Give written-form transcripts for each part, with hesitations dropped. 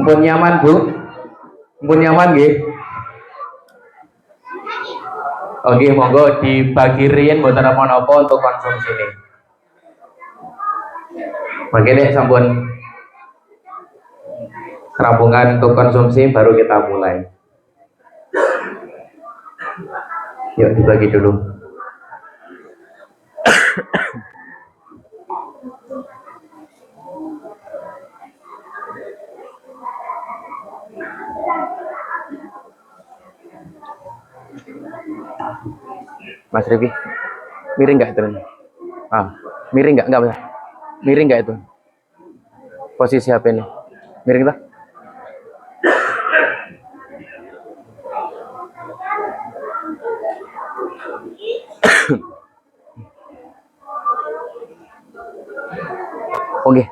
Mpun nyaman Bu? Mpun nyaman nggih? Oke, monggo dibagi riyen mboten napa-napa untuk konsumsi ini. Mangke nek sampun kerampungan untuk konsumsi baru kita mulai. Yuk dibagi dulu. Mas Rifki, miring nggak itu? Miring nggak bisa. Miring nggak itu? Posisi HP ini, miring tak? Oke.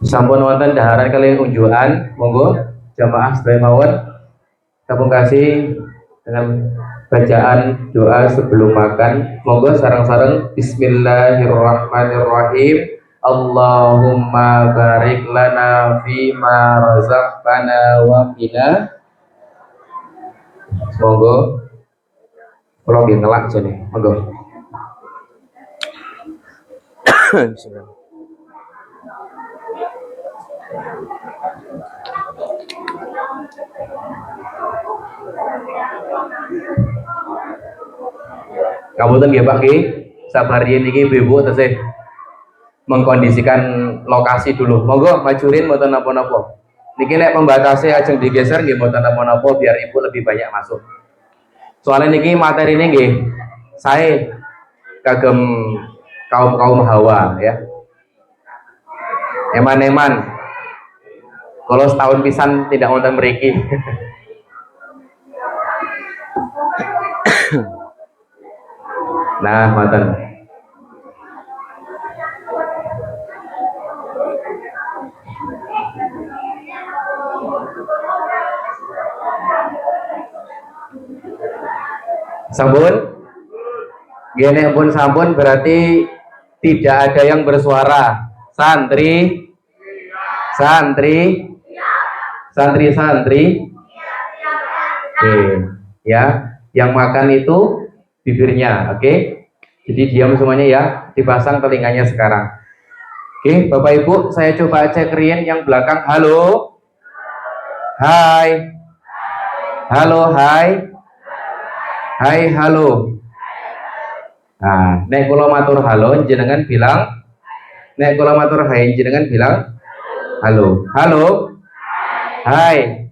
Sampun wonten daharan kalian unjukan, monggo jamaah sedaya mawon kapung kasih dengan bacaan doa sebelum makan. Monggo sareng-sareng Bismillahirrahmanirrahim. Allahumma barik lana fima razaqtana wa qina. Monggo kula nggih ngelak jane. Monggo. Ngapunten nggih Pak nggih. Sabar yen iki Ibu tesih mengkondisikan lokasi dulu. Monggo majurin mboten napa-napa. Niki nek pembatasnya ajeng digeser nggih mboten napa-napa biar Ibu lebih banyak masuk. Soalnya niki materi ini nggih saya kagem kaum hawa ya. Eman-eman. Kalau setahun pisan tidak wonten mriki. Nah, ngoten. Sampun? Gini pun sampun berarti tidak ada yang bersuara. Santri, santri, santri. Oke, ya. Yang makan itu bibirnya, oke? Jadi diam semuanya ya, dipasang telinganya sekarang. Oke, Bapak Ibu, saya coba cek Rien yang belakang. Halo, hai, halo, hai, hai, halo. Nah, nek kula matur halo, jenengan bilang. Nek kula matur hai, jenengan bilang halo, halo, hai,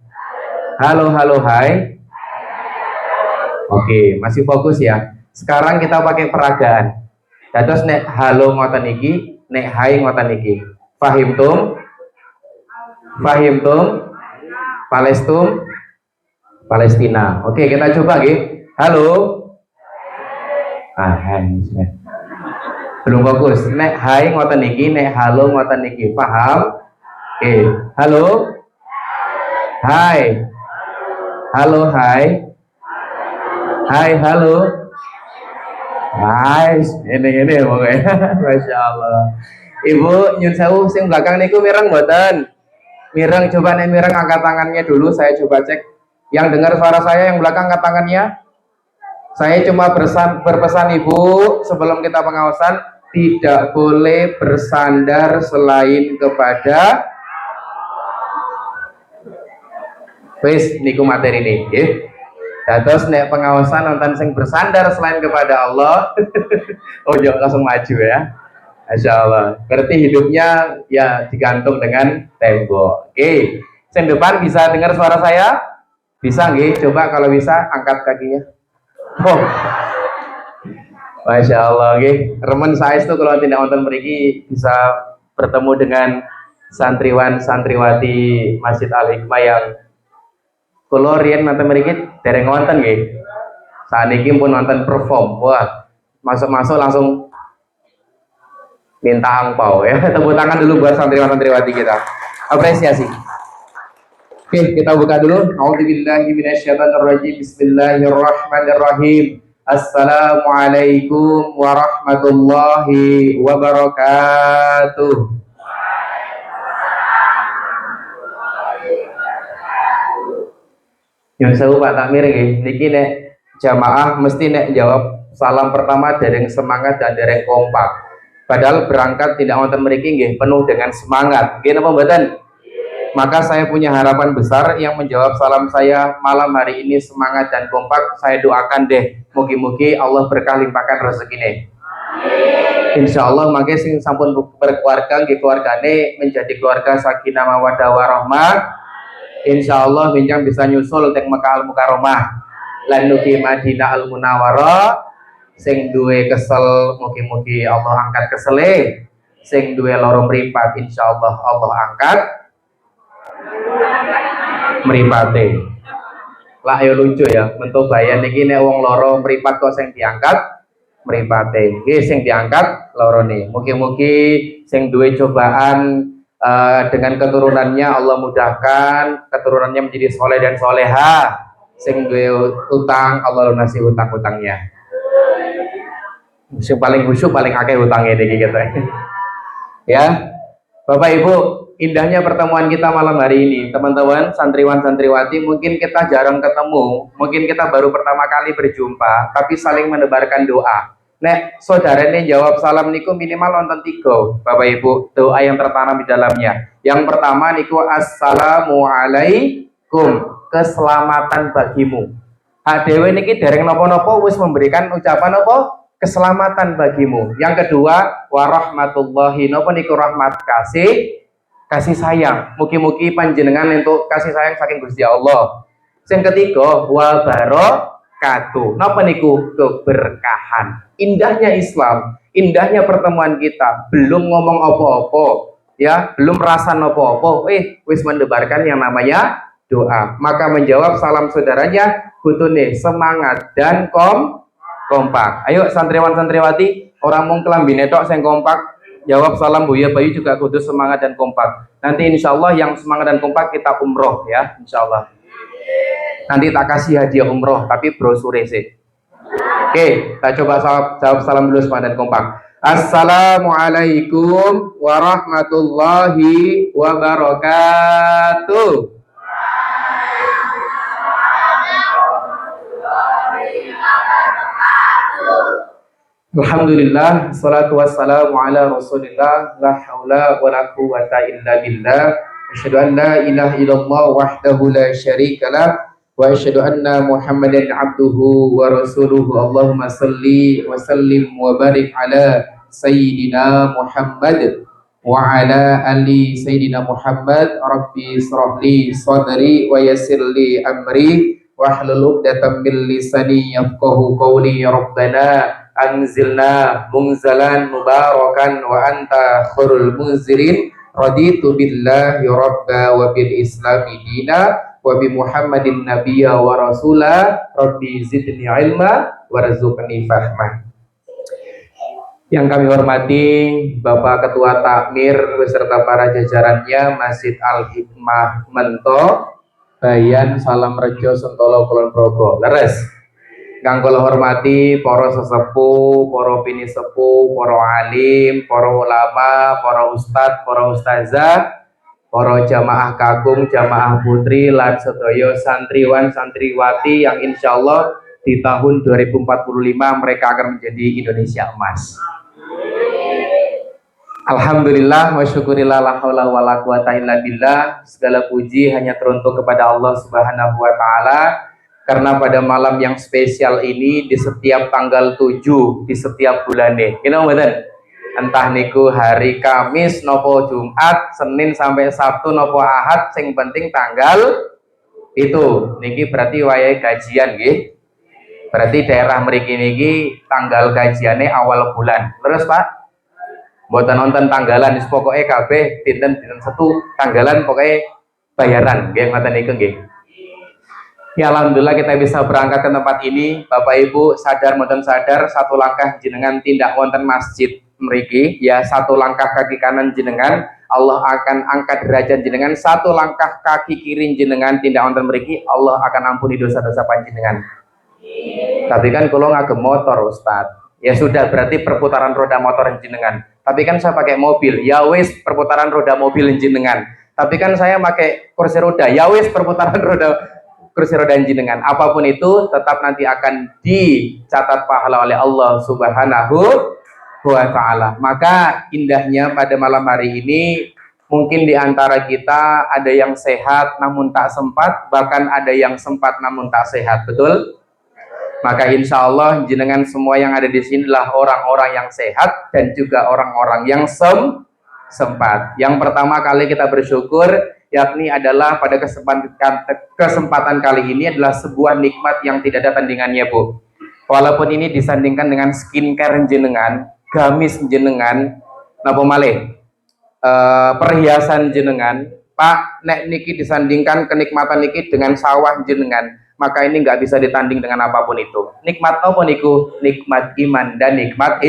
halo, halo, hai. Oke, masih fokus ya. Sekarang kita pakai peragaan. Dados nek halo ngoten iki, nek hai ngoten iki. Fahim tum? Palestina. Oke, kita coba nggih. Halo. Hai. Belum fokus. Nek hai ngoten iki, nek halo ngoten iki. Paham? Oke. Halo. Hai. Halo, hai. Hai, halo. Nice, ini pokoknya. Masya Allah. Ibu nyun sewu sing belakang niku mireng mboten? Mireng, coba nih mireng angkat tangannya dulu, saya coba cek. Yang dengar suara saya yang belakang angkat tangannya. Saya cuma berpesan Ibu sebelum kita pengawasan tidak boleh bersandar selain kepada wis niku materi ini, nggih. Dados nek pengawasan nonton sing bersandar selain kepada Allah. Oh yuk langsung maju ya. Masya Allah. Berarti hidupnya ya digantung dengan tembok. Oke. Sing depan bisa dengar suara saya? Bisa nggih? Coba kalau bisa angkat kakinya. Oh. Masya Allah. Oke. Remen saya itu kalau tidak nonton mriki bisa bertemu dengan santriwan santriwati Masjid Al Hikmah yang kalau riyen nonton mriki dereng wonten nggih. Saniki pun nonton perform. Wah, masuk-masuk langsung minta angpau ya. Tepuk tangan dulu buat santriwan-santriwati kita. Apresiasi. Oke, kita buka dulu. A'udzubillahi minasyaitonirrajim. Bismillahirrahmanirrahim. Assalamualaikum warahmatullahi wabarakatuh. Nyun sewu Pak Takmir nggih, niki nek jamaah mesti nek jawab salam pertama dereng semangat dan dereng kompak. Padahal berangkat tidak wonten mriki nggih penuh dengan semangat. Nggih napa mboten? Maka saya punya harapan besar yang menjawab salam saya malam hari ini semangat dan kompak. Saya doakan deh, mugi-mugi Allah berkah limpahkan rezekine. Insya Allah makanya sing sampun berkeluarga nggih keluargane menjadi keluarga sakinah mawaddah warahmah. Insya Allah bincang bisa nyusul teng Mekah al Mukarramah lan nuki Madinah al Munawwarah. Sing duwe kesel mugi-mugi Allah angkat kesele, sing duwe loro mripat insya Allah Allah angkat mripate. Lah ayo lucu ya mentobayan niki nek wong loro mripat kok sing diangkat mripate. Nggih sing diangkat lorone. Mugi-mugi sing duwe cobaan dengan keturunannya Allah mudahkan keturunannya menjadi soleh dan soleha. Sing duwe utang Allah lunasi utang-utangnya. Sing paling khusyuk paling akeh utangnya iki gitu. Ya. Bapak Ibu, indahnya pertemuan kita malam hari ini. Teman-teman santriwan santriwati, mungkin kita jarang ketemu, mungkin kita baru pertama kali berjumpa, tapi saling menebarkan doa. Nek saudara ini jawab salam niku minimal nonton 3 Bapak Ibu, doa yang tertanam di dalamnya. Yang pertama niku assalamualaikum, keselamatan bagimu. Dewe niki dereng napa-napa wis memberikan ucapan apa? Keselamatan bagimu. Yang kedua warahmatullahi napa niku rahmat kasih sayang. Mugi-mugi panjenengan untuk kasih sayang saking Gusti Allah. Yang ketiga wabarakatuh. Napa niku keberkahan. Indahnya Islam, indahnya pertemuan kita, belum ngomong apa-apa, ya, belum rasa apa-apa, wis mendebarkan yang namanya doa. Maka menjawab salam saudaranya butuh nih semangat dan kompak. Ayo santriwan santriwati, orang mung kelambine tok sing kompak, jawab salam Buya Bayu juga kudu semangat dan kompak. Nanti insya Allah yang semangat dan kompak kita umroh ya, insya Allah. Nanti tak kasih hadiah umroh, tapi brosure sih. Oke, kita coba jawab salam dulu semangat dan kompak. Assalamualaikum warahmatullahi wabarakatuh. Alhamdulillah, salatu wassalamu ala rasulillah, la hawla wa la quwwata illa billah. Asyhadu an la ilaha illallah wahdahu la syarika lah, wa asyhadu anna Muhammadan abduhu wa rasuluhu. Allahumma salli wa sallim wa barik ala sayyidina Muhammad wa ala ali sayyidina Muhammad. Rabbi israh li sadri wa yassir li amri wahlul 'uqdatam min lisani yafqahu qawli. Rabbana anzilna munzalan mubarakan wa anta khairul munzirin. Raditu billahi rabba wa bil islami dina wa bi Muhammadin nabiyya wa rasula. Rabbi zidni ilma warzuqni fahma. Yang kami hormati Bapak Ketua Takmir beserta para jajarannya Masjid Al Hikmah Mento, Bayan Salam Rejo Sentolo Kulon Progo. Leres. Kang kula hormati para sesepuh, para bini sepuh, para alim, para ulama, para ustadz, para ustazah, para jamaah kakung, jamaah putri, lan sedaya santriwan santriwati yang insya Allah di tahun 2045 mereka akan menjadi Indonesia emas. Alhamdulillah wa syukurillah, la haula wa la quwata illa billah. Segala puji hanya teruntuk kepada Allah Subhanahu wa taala. Karena pada malam yang spesial ini di setiap tanggal 7 di setiap bulannya, entah niku hari Kamis nopo Jumat, Senin sampai Sabtu nopo Ahad, sing penting tanggal itu niki berarti wayahe gajian nggih. Berarti daerah mriki niki tanggal gajiannya awal bulan. Terus Pak, mboten nonton tanggalan, pokoknya kabeh dinten setu tanggalan pokoknya bayaran nggih ngoten niku nggih. Ya alhamdulillah kita bisa berangkat ke tempat ini. Bapak Ibu sadar mboten sadar, satu langkah jenengan tindak wonten masjid mriki, ya satu langkah kaki kanan jenengan Allah akan angkat derajat jenengan, satu langkah kaki kiri jenengan tindak wonten mriki Allah akan ampuni dosa-dosa panjenengan. Tapi kan kalau ngagem motor Ustadz, ya sudah berarti perputaran roda motor jenengan. Tapi kan saya pakai mobil, ya wis perputaran roda mobil jenengan. Tapi kan saya pakai kursi roda, ya wis perputaran roda kursi roda jenengan. Apapun itu tetap nanti akan dicatat pahala oleh Allah Subhanahu wa ta'ala. Maka indahnya pada malam hari ini, mungkin di antara kita ada yang sehat namun tak sempat, bahkan ada yang sempat namun tak sehat, betul? Maka insya Allah jenengan semua yang ada di sinilah orang-orang yang sehat dan juga orang-orang yang sempat. Yang pertama kali kita bersyukur, yakni adalah pada kesempatan kali ini adalah sebuah nikmat yang tidak ada tandingannya, Bu. Walaupun ini disandingkan dengan skincare jenengan, gamis jenengan, napa malih, perhiasan jenengan, Pak, nek niki disandingkan kenikmatan niki dengan sawah jenengan, maka ini nggak bisa ditanding dengan apapun itu. Nikmat apa niku? Nikmat iman dan nikmat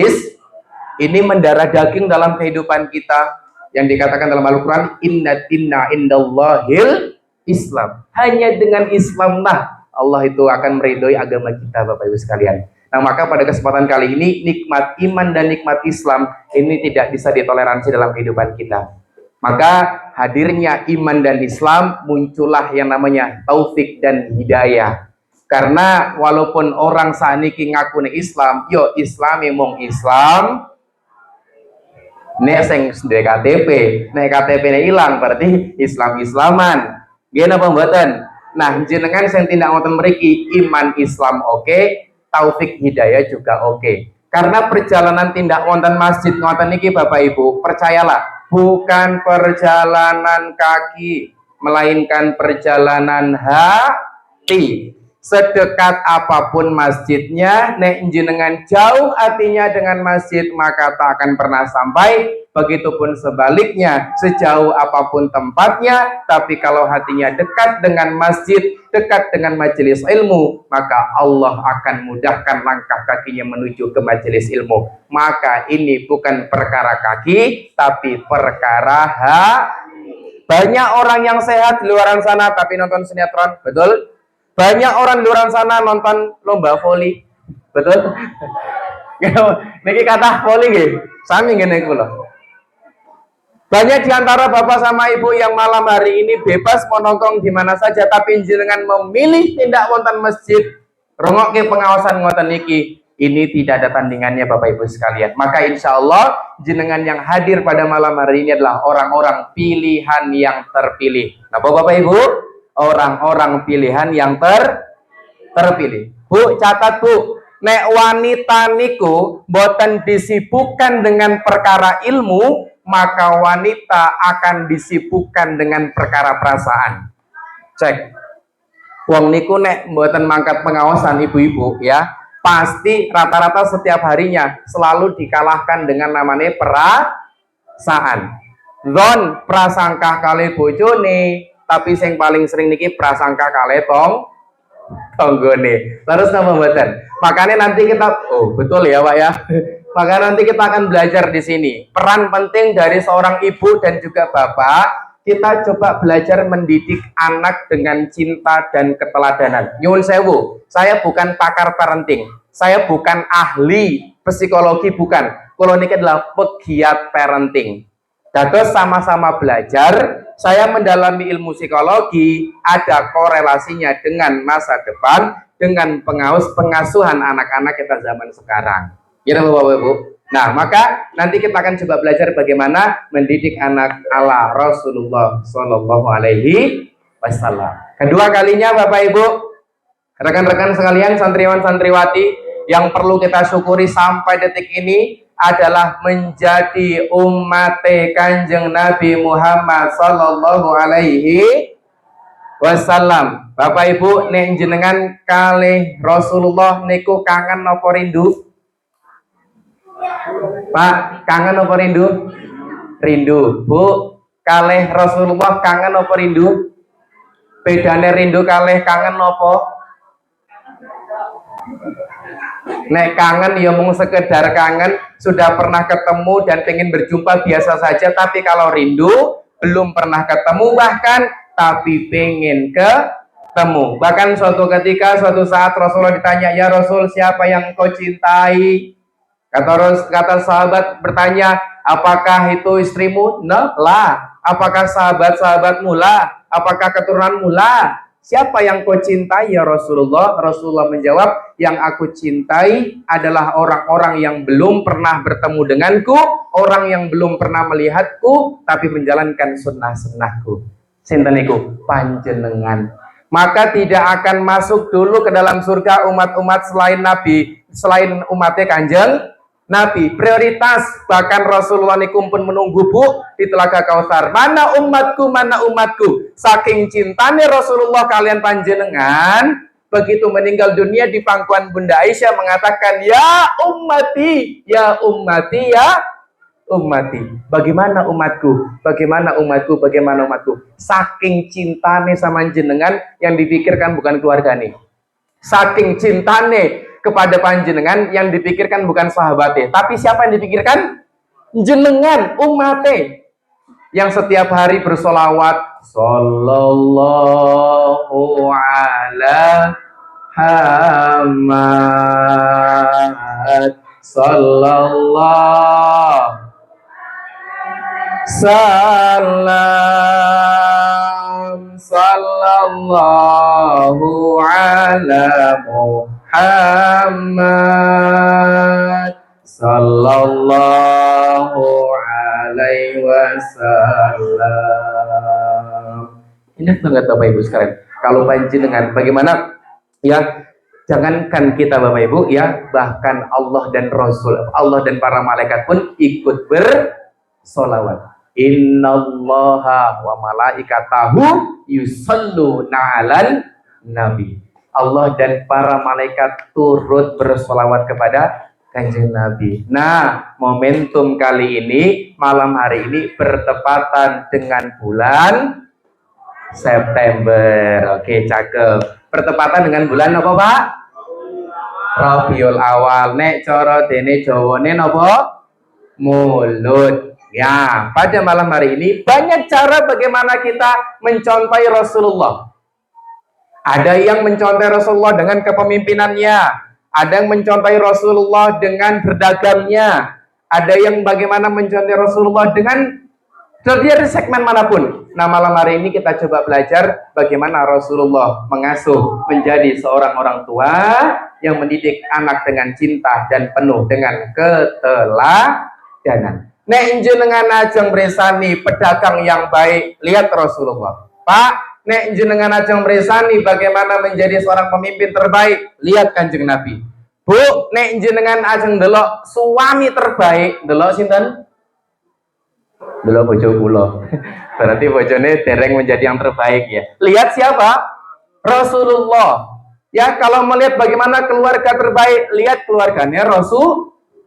ini mendarah daging dalam kehidupan kita, yang dikatakan dalam Al-Quran, inna indallahil Islam. Hanya dengan Islam lah Allah itu akan meridhoi agama kita, Bapak Ibu sekalian. Nah, maka pada kesempatan kali ini nikmat iman dan nikmat Islam ini tidak bisa ditoleransi dalam kehidupan kita. Maka hadirnya iman dan Islam, muncullah yang namanya taufik dan hidayah. Karena walaupun orang saniki ngakune Islam, yo Islam emang Islam, nek sing KTP, nek KTP-ne ilang berarti Islam-islaman. Nggih napa mboten? Nah, jenengan sing tindak wonten mriki iman Islam oke, taufik hidayah juga oke. Karena perjalanan tindak wonten masjid ngoten niki Bapak Ibu, percayalah, bukan perjalanan kaki, melainkan perjalanan hati. Sedekat apapun masjidnya, nek jenengan jauh hatinya dengan masjid, maka tak akan pernah sampai. Begitupun sebaliknya, sejauh apapun tempatnya, tapi kalau hatinya dekat dengan masjid, dekat dengan majelis ilmu, maka Allah akan mudahkan langkah kakinya menuju ke majelis ilmu. Maka ini bukan perkara kaki, tapi perkara Banyak orang yang sehat di luar sana tapi nonton sinetron, betul? Banyak orang di luar sana nonton lomba voli, betul? Niki kata voli nggih, sami ngene kula. Banyak diantara bapak sama ibu yang malam hari ini bebas mau nongkrong di mana saja, tapi jenengan memilih tindak wonten masjid, rongokke pengawasan ngoten niki, ini tidak ada tandingannya Bapak Ibu sekalian. Maka insya Allah jenengan yang hadir pada malam hari ini adalah orang-orang pilihan yang terpilih. Nah Bapak Ibu, orang-orang pilihan yang terpilih. Bu, catat Bu, nek wanita niku boten disibukkan dengan perkara ilmu, maka wanita akan disibukkan dengan perkara perasaan. Cek. Wong niku nek mboten mangkat pengawasan ibu-ibu ya, pasti rata-rata setiap harinya selalu dikalahkan dengan namanya perasaan. Zon prasangka kali bojone, tapi yang paling sering niki prasangka kali tonggone. Terus nama mboten. Makanya nanti kita betul ya Pak ya. Maka nanti kita akan belajar di sini peran penting dari seorang ibu dan juga bapak. Kita coba belajar mendidik anak dengan cinta dan keteladanan. Nyuwun sewu, saya bukan pakar parenting, saya bukan ahli psikologi, bukan. Kalau ini adalah pegiat parenting. Dados sama-sama belajar. Saya mendalami ilmu psikologi, ada korelasinya dengan masa depan, dengan pengasuhan anak-anak kita zaman sekarang. Ya Bapak Ibu. Nah, maka nanti kita akan coba belajar bagaimana mendidik anak ala Rasulullah Shallallahu Alaihi Wasallam. Kedua kalinya Bapak Ibu, rekan-rekan sekalian, santriwan santriwati, yang perlu kita syukuri sampai detik ini adalah menjadi umat Kanjeng Nabi Muhammad Shallallahu Alaihi Wasallam. Bapak Ibu, nek jenengan kalih Rasulullah niku kangen napa rindu? Pak, kangen apa rindu? Rindu. Bu, kalih Rasulullah kangen apa rindu? Bedane rindu kalih kangen apa? Nek kangen ya mung sekedar kangen, sudah pernah ketemu dan pengen berjumpa biasa saja, tapi kalau rindu belum pernah ketemu bahkan, tapi pengen bertemu. Bahkan suatu ketika, suatu saat Rasulullah ditanya, ya Rasul, siapa yang kau cintai? Kata sahabat bertanya, apakah itu istrimu? Nah, lah. Apakah sahabat-sahabatmu? Lah. Apakah keturunanmu? Lah. Siapa yang kau cintai ya Rasulullah? Rasulullah menjawab, yang aku cintai adalah orang-orang yang belum pernah bertemu denganku, orang yang belum pernah melihatku, tapi menjalankan sunnah-sunnahku. Sinten niku? Panjenengan. Maka tidak akan masuk dulu ke dalam surga umat-umat selain Nabi, selain umatnya Kanjeng Nabi. Prioritas, bahkan Rasulullah niku pun menunggu bu di Telaga Kautsar. Mana umatku, mana umatku. Saking cintanya Rasulullah kalian panjenengan, begitu meninggal dunia di pangkuan Bunda Aisyah mengatakan, ya ummati, ya ummati, ya ummati. Bagaimana umatku? Bagaimana umatku? Bagaimana umatku? Saking cintanya sama jenengan, yang dipikirkan bukan keluarga nih. Saking cintanya kepada panjenengan, yang dipikirkan bukan sahabatnya, tapi siapa yang dipikirkan? Jenengan, umatnya, yang setiap hari bersolawat, sallallahu ala Muhammad, sallallahu salam, sallallahu ala Muhammad, sallallahu alaihi wasallam. Ingat enggak Bapak Ibu sekalian? Kalau panjenengan bagaimana ya? Jangankan kita Bapak Ibu ya, bahkan Allah dan Rasul, Allah dan para malaikat pun ikut bersolawat. Innallaha wa malaikatahu yusalluna 'alan nabi. Allah dan para malaikat turut bersolawat kepada Kanjeng Nabi. Nah, momentum kali ini, malam hari ini bertepatan dengan bulan September. Oke, cakep. Bertepatan dengan bulan apa, Pak? Rabiul Awal. Nek cara dene Jawane napa? Mulut. Ya, pada malam hari ini banyak cara bagaimana kita mencontohi Rasulullah. Ada yang mencontohi Rasulullah dengan kepemimpinannya, ada yang mencontohi Rasulullah dengan berdagangnya, ada yang bagaimana mencontohi Rasulullah dengan dari segmen manapun. Nah, malam hari ini kita coba belajar bagaimana Rasulullah mengasuh menjadi seorang orang tua yang mendidik anak dengan cinta dan penuh dengan keteladanan. Nek jenengan ajeng bresani pedagang yang baik, lihat Rasulullah. Pak, nek jenengan ajeng bresani bagaimana menjadi seorang pemimpin terbaik, lihat Kanjeng Nabi. Bu, nek jenengan ajeng delok suami terbaik, delok sinten? Delok bojo kula. Berarti bojone dereng menjadi yang terbaik ya. Lihat siapa? Rasulullah. Ya, kalau melihat bagaimana keluarga terbaik, lihat keluarganya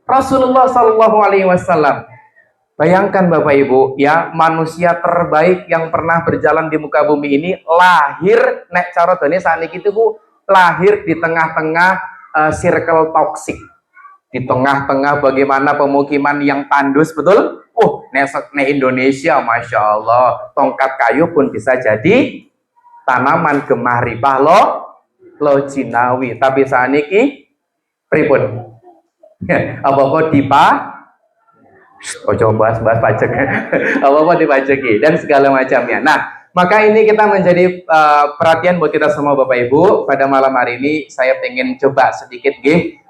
Rasulullah sallallahu alaihi wasallam. Bayangkan Bapak Ibu, ya, manusia terbaik yang pernah berjalan di muka bumi ini lahir nek cara dene saniki itu Bu, lahir di tengah-tengah circle toksik. Di tengah-tengah bagaimana pemukiman yang tandus, betul? Nek Indonesia, Masya Allah, tongkat kayu pun bisa jadi tanaman gemah ripah lo jinawi. Tapi saniki pripun? Apa-apa coba bahas pajak, apa-apa dipajaki dan segala macamnya. Nah, maka ini kita menjadi perhatian buat kita semua Bapak Ibu. Pada malam hari ini saya pengen coba sedikit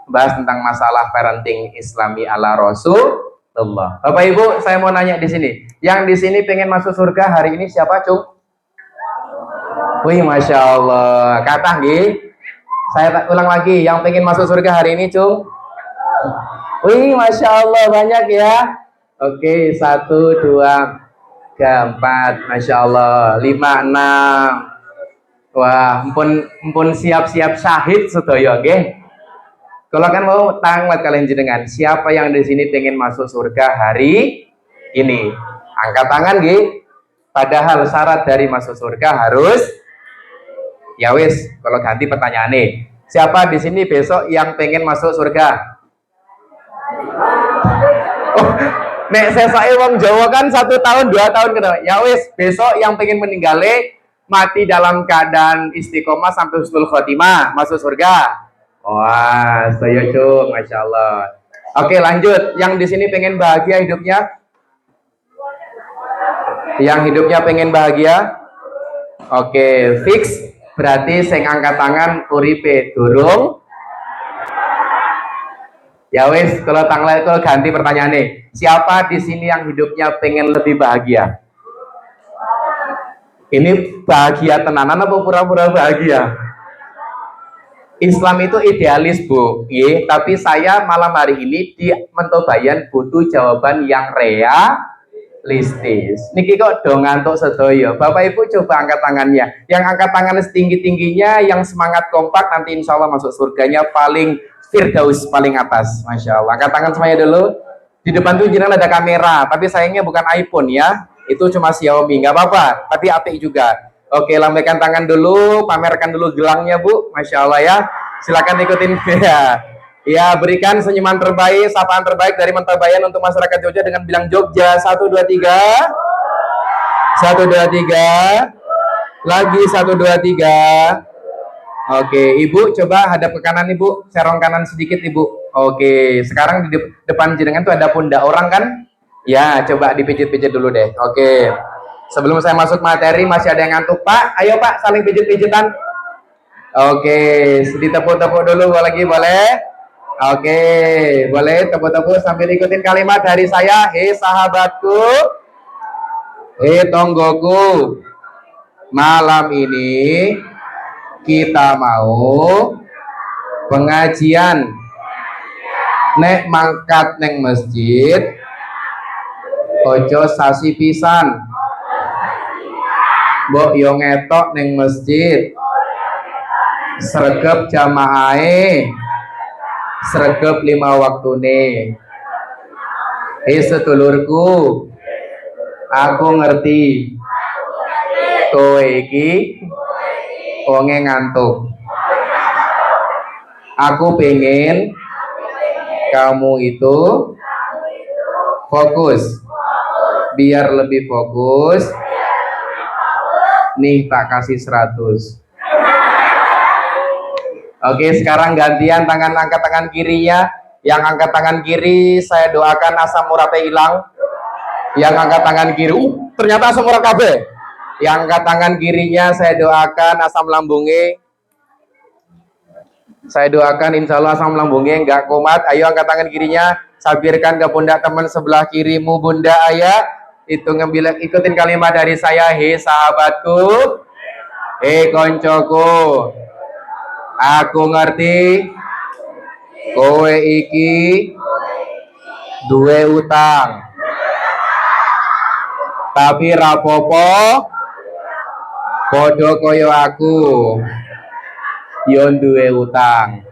bahas tentang masalah parenting Islami ala Rasulullah. Bapak Ibu, saya mau nanya di sini. Yang di sini pengen masuk surga hari ini siapa, Cung? Wih, Masya Allah. Kata saya ulang lagi. Yang pengen masuk surga hari ini, Cung? Wih, Masya Allah, banyak ya. Oke, 1, 2, 3, 4, Masya Allah, 5, 6. Wah, mpun siap-siap syahid sedaya nggih. Kalau kan mau tanglet kalian jenengan, siapa yang di sini pengen masuk surga hari ini? Angkat tangan nggih. Padahal syarat dari masuk surga harus ya wis, kalau ganti pertanyaannya. Siapa di sini besok yang pengen masuk surga? Nek saya wong Jawa kan 1 tahun 2 tahun gitu. Ya wis, besok yang pengen meninggalnya mati dalam keadaan istiqomah sampai husnul khotimah, masuk surga. Wah, saya cuk, masya Allah. Oke, lanjut. Yang di sini pengen bahagia hidupnya? Yang hidupnya pengen bahagia? Oke, fix. Berarti sing angkat tangan uripe durung. Ya wis, kalau tanggal itu ganti pertanyaan nih. Siapa di sini yang hidupnya pengen lebih bahagia? Ini bahagia tenanan apa pura-pura bahagia? Islam itu idealis, Bu. Ye, tapi saya malam hari ini di Mentobayan butuh jawaban yang realistis. Niki kok dong ngantuk sedoyo. Bapak Ibu coba angkat tangannya. Yang angkat tangan setinggi-tingginya, yang semangat kompak, nanti insya Allah masuk surganya paling firdaus, paling atas. Masya Allah. Angkat tangan semuanya dulu. Di depan tuh jangan ada kamera, tapi sayangnya bukan iPhone ya. Itu cuma Xiaomi, nggak apa-apa. Tapi apik juga. Oke, lambaikan tangan dulu, pamerkan dulu gelangnya, Bu. Masya Allah ya. Silakan ikutin ya. Ya, berikan senyuman terbaik, sapaan terbaik dari Mentobayan untuk masyarakat Jogja dengan bilang Jogja. 1, 2, 3. 1, 2, 3. Lagi 1, 2, 3. Oke, Ibu coba hadap ke kanan, Ibu. Serong kanan sedikit, Ibu. Oke, sekarang di depan jenengan tuh ada pundak orang kan? Ya, coba dipijit-pijit dulu deh. Oke. Sebelum saya masuk materi, masih ada yang ngantuk, Pak. Ayo, Pak, saling pijit-pijitan. Oke, ditepuk-tepuk dulu lagi, boleh? Oke, boleh tepuk-tepuk sambil ikutin kalimat dari saya. Hei sahabatku, hei tonggoku, malam ini kita mau pengajian. Nek mangkat neng masjid, ojo sasi pisan. Mbok yo ngetok neng masjid. Sregep jamaahe. Sregep 5 waktune. Sedulurku, aku ngerti kowe iki wonge ngantuk. Aku pengen kamu itu fokus. Biar lebih fokus, nih tak kasih 100. Oke, sekarang gantian angkat tangan kirinya. Yang angkat tangan kiri saya doakan asam uratnya hilang. Yang angkat tangan kiri, ternyata asam urat KB. Yang angkat tangan kirinya saya doakan asam lambungnya. Saya doakan insya Allah asam lambungnya nggak kumat. Ayo angkat tangan kirinya, sabirkan ke pundak teman sebelah kirimu, Bunda Ayah. Itu ngambil, ikutin kalimat dari saya. Hei sahabatku, hei koncoku, aku ngerti kowe iki duwe utang, tapi rapopo podo koyo aku yo duwe utang.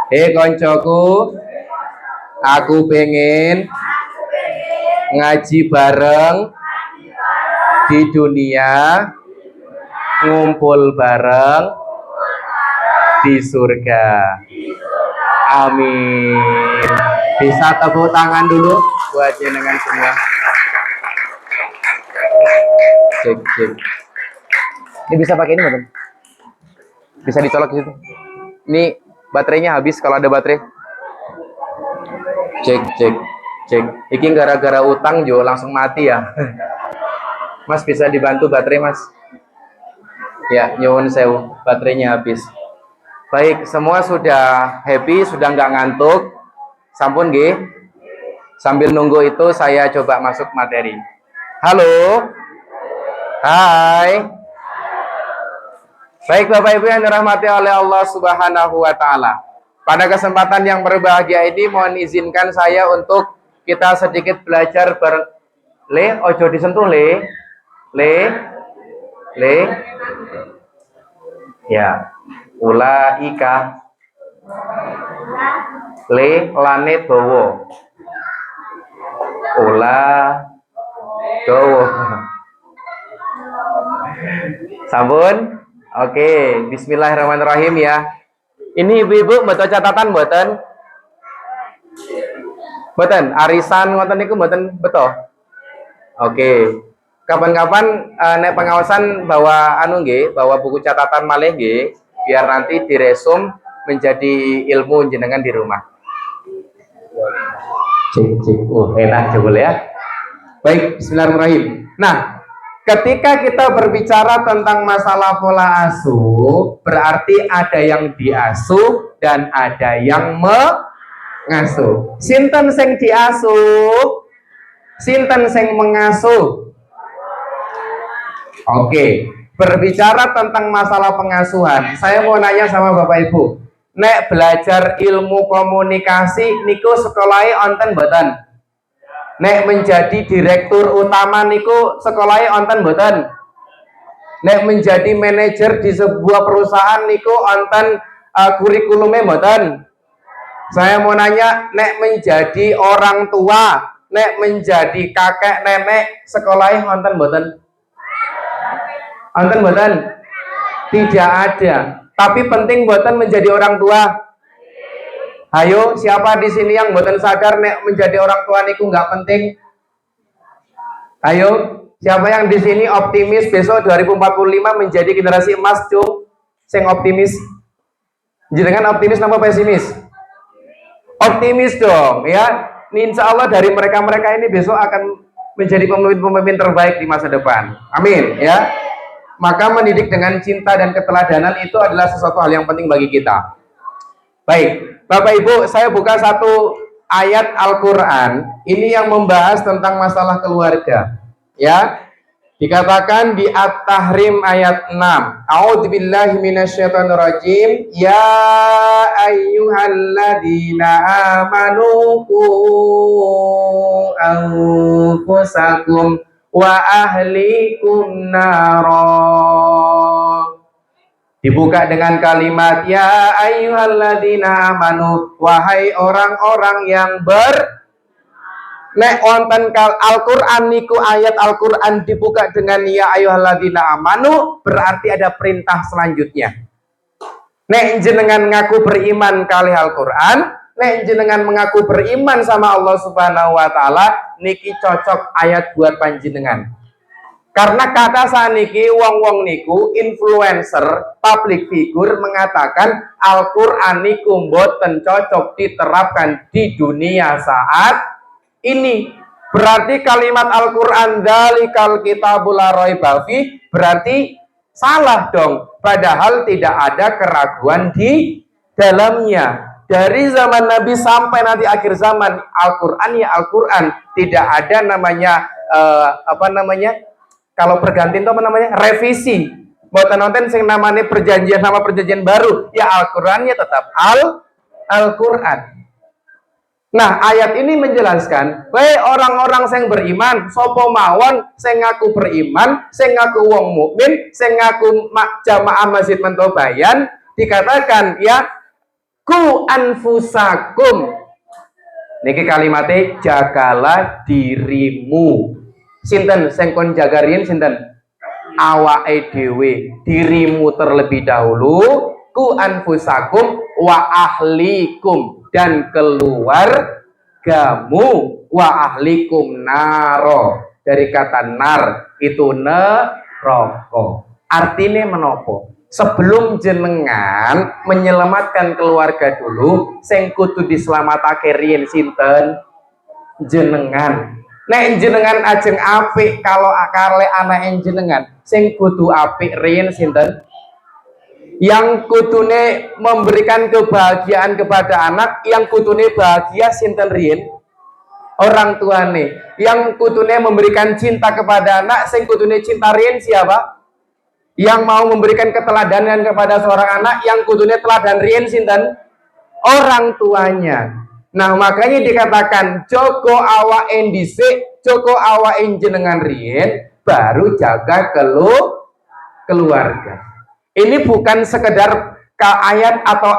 Hei koncoku, aku pengen ngaji bareng di dunia, ngumpul bareng di surga. Amin. Bisa tepuk tangan dulu buat jenengan semua. Cek. Ini bisa pakai ini, Bang? Bisa dicolok ke situ. Ini baterainya habis kalau ada baterai. Cek. Ini gara-gara utang Jo langsung mati ya. Mas bisa dibantu baterai, Mas? Ya, nyuwun sewu, baterainya habis. Baik, semua sudah happy, sudah nggak ngantuk. Sampun nggih. Sambil nunggu itu saya coba masuk materi. Halo. Hai. Baik Bapak Ibu yang dirahmati oleh Allah Subhanahu wa taala. Pada kesempatan yang berbahagia ini mohon izinkan saya untuk kita sedikit belajar ojo disentuh ya. Ulaika lane dowo. Dowo. Sampun? Oke, bismillahirrahmanirrahim ya. Ini ibu-ibu mboten catatan mboten? Mboten, arisan ngoten niku mboten beto. Oke. Kapan-kapan nek pengawasan bawa anu nggih, bawa buku catatan malih nggih, biar nanti diresum menjadi ilmu jenengan di rumah. Cik. Enak coba ya. Baik, bismillahirrahmanirrahim. Nah, ketika kita berbicara tentang masalah pola asuh, berarti ada yang diasuh dan ada yang mengasuh. Sinten sing diasuh? Sinten sing mengasuh? Oke, berbicara tentang masalah pengasuhan, saya mau nanya sama Bapak Ibu. Nek belajar ilmu komunikasi niku sekolahnya onten boten? Nek menjadi direktur utama niku sekolahnya onten boten? Nek menjadi manajer di sebuah perusahaan niku onten kurikulumnya boten? Saya mau nanya, nek menjadi orang tua, nek menjadi kakek nenek sekolahnya onten boten? Onten boten? Tidak ada. Tapi penting boten menjadi orang tua. Ayo, siapa di sini yang boten sadar nek menjadi orang tua niku nggak penting? Ayo, siapa yang di sini optimis besok 2045 menjadi generasi emas, cung? Sing optimis. Jenengan optimis apa pesimis? Optimis dong, ya. Insya Allah dari mereka-mereka ini besok akan menjadi pemimpin-pemimpin terbaik di masa depan. Amin, ya. Maka mendidik dengan cinta dan keteladanan itu adalah sesuatu hal yang penting bagi kita. Baik, Bapak Ibu, saya buka satu ayat Al-Quran. Ini yang membahas tentang masalah keluarga. Ya, dikatakan di At-Tahrim ayat 6. A'udzubillahi minasyaitonirrajim. Ya ayyuhalladzina amanu qu anfusakum wa ahlikum naro. Dibuka dengan kalimat ya ayyuhalladzina amanu, wahai orang-orang yang nek wonten Al-Qur'an niku ayat Al-Qur'an dibuka dengan ya ayyuhalladzina amanu, berarti ada perintah selanjutnya. Nek jenengan ngaku beriman kali Al-Qur'an, nek jenengan mengaku beriman sama Allah Subhanahu wa taala, niki cocok ayat buat panjenengan. Karena kata saniki wong-wong niku influencer, public figure mengatakan Al-Qur'an niku mboten cocok diterapkan di dunia saat ini. Berarti kalimat Al-Qur'an dzalikal kitabul la raiba fi berarti salah dong. Padahal tidak ada keraguan di dalamnya. Dari zaman Nabi sampai nanti akhir zaman, Al-Qur'an ya Al-Qur'an, tidak ada namanya kalau pergantian itu apa namanya? Revisi. Buat nonton sing namanya perjanjian sama perjanjian baru, ya Al-Qur'annya tetap Al-Qur'an. Nah, ayat ini menjelaskan, baik orang-orang yang beriman, sopo mawon sing ngaku beriman, sing ngaku wong mukmin, sing ngaku jamaah Masjid Mentobayan, dikatakan ya ku anfusakum. Niki kalimatnya jagalah dirimu. Sinten sing kon jaga riyen sinten? Awake dhewe, dirimu terlebih dahulu, ku anfusakum wa ahlikum, dan keluargamu, wa ahlikum naro. Dari kata nar itu neraka. Artinya menopo? Sebelum jenengan menyelamatkan keluarga dulu, sing kudu diselamatake riyen sinten? Jenengan. Nek jenengan ajeng apik kalau akale anak jenengan, sing kudu apik riyen sinten? Yang kudune memberikan kebahagiaan kepada anak, yang kudune bahagia sinten riyen? Orang tuane. Yang kudune memberikan cinta kepada anak, sing kudune cinta riyen siapa? Yang mau memberikan keteladanan kepada seorang anak, yang kudune teladan riyen sinten? Orang tuanya. Nah, makanya dikatakan Joko awaken dhisik, Joko awaken jenengan riyen, baru jaga keluarga. Ini bukan sekedar ayat atau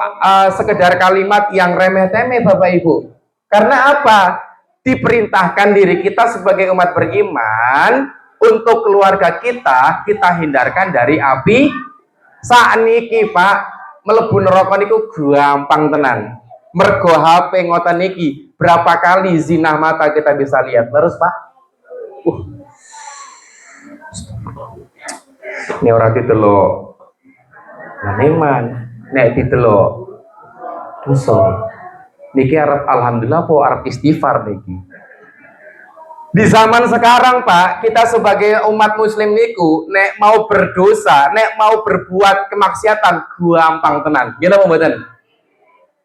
sekedar kalimat yang remeh-temeh Bapak Ibu. Karena apa? Diperintahkan diri kita sebagai umat beriman untuk keluarga kita hindarkan dari api. Sakniki Pak, mlebu neraka niku gampang tenan. Mergo HP ngoten niki, berapa kali zina mata kita bisa lihat terus Pak? Nek ora didelok maneman, nek didelok dosa. Niki arep alhamdulillah po arep istighfar niki. Di zaman sekarang Pak, kita sebagai umat muslim niku nek mau berdosa, nek mau berbuat kemaksiatan gampang tenan. Gila mboten?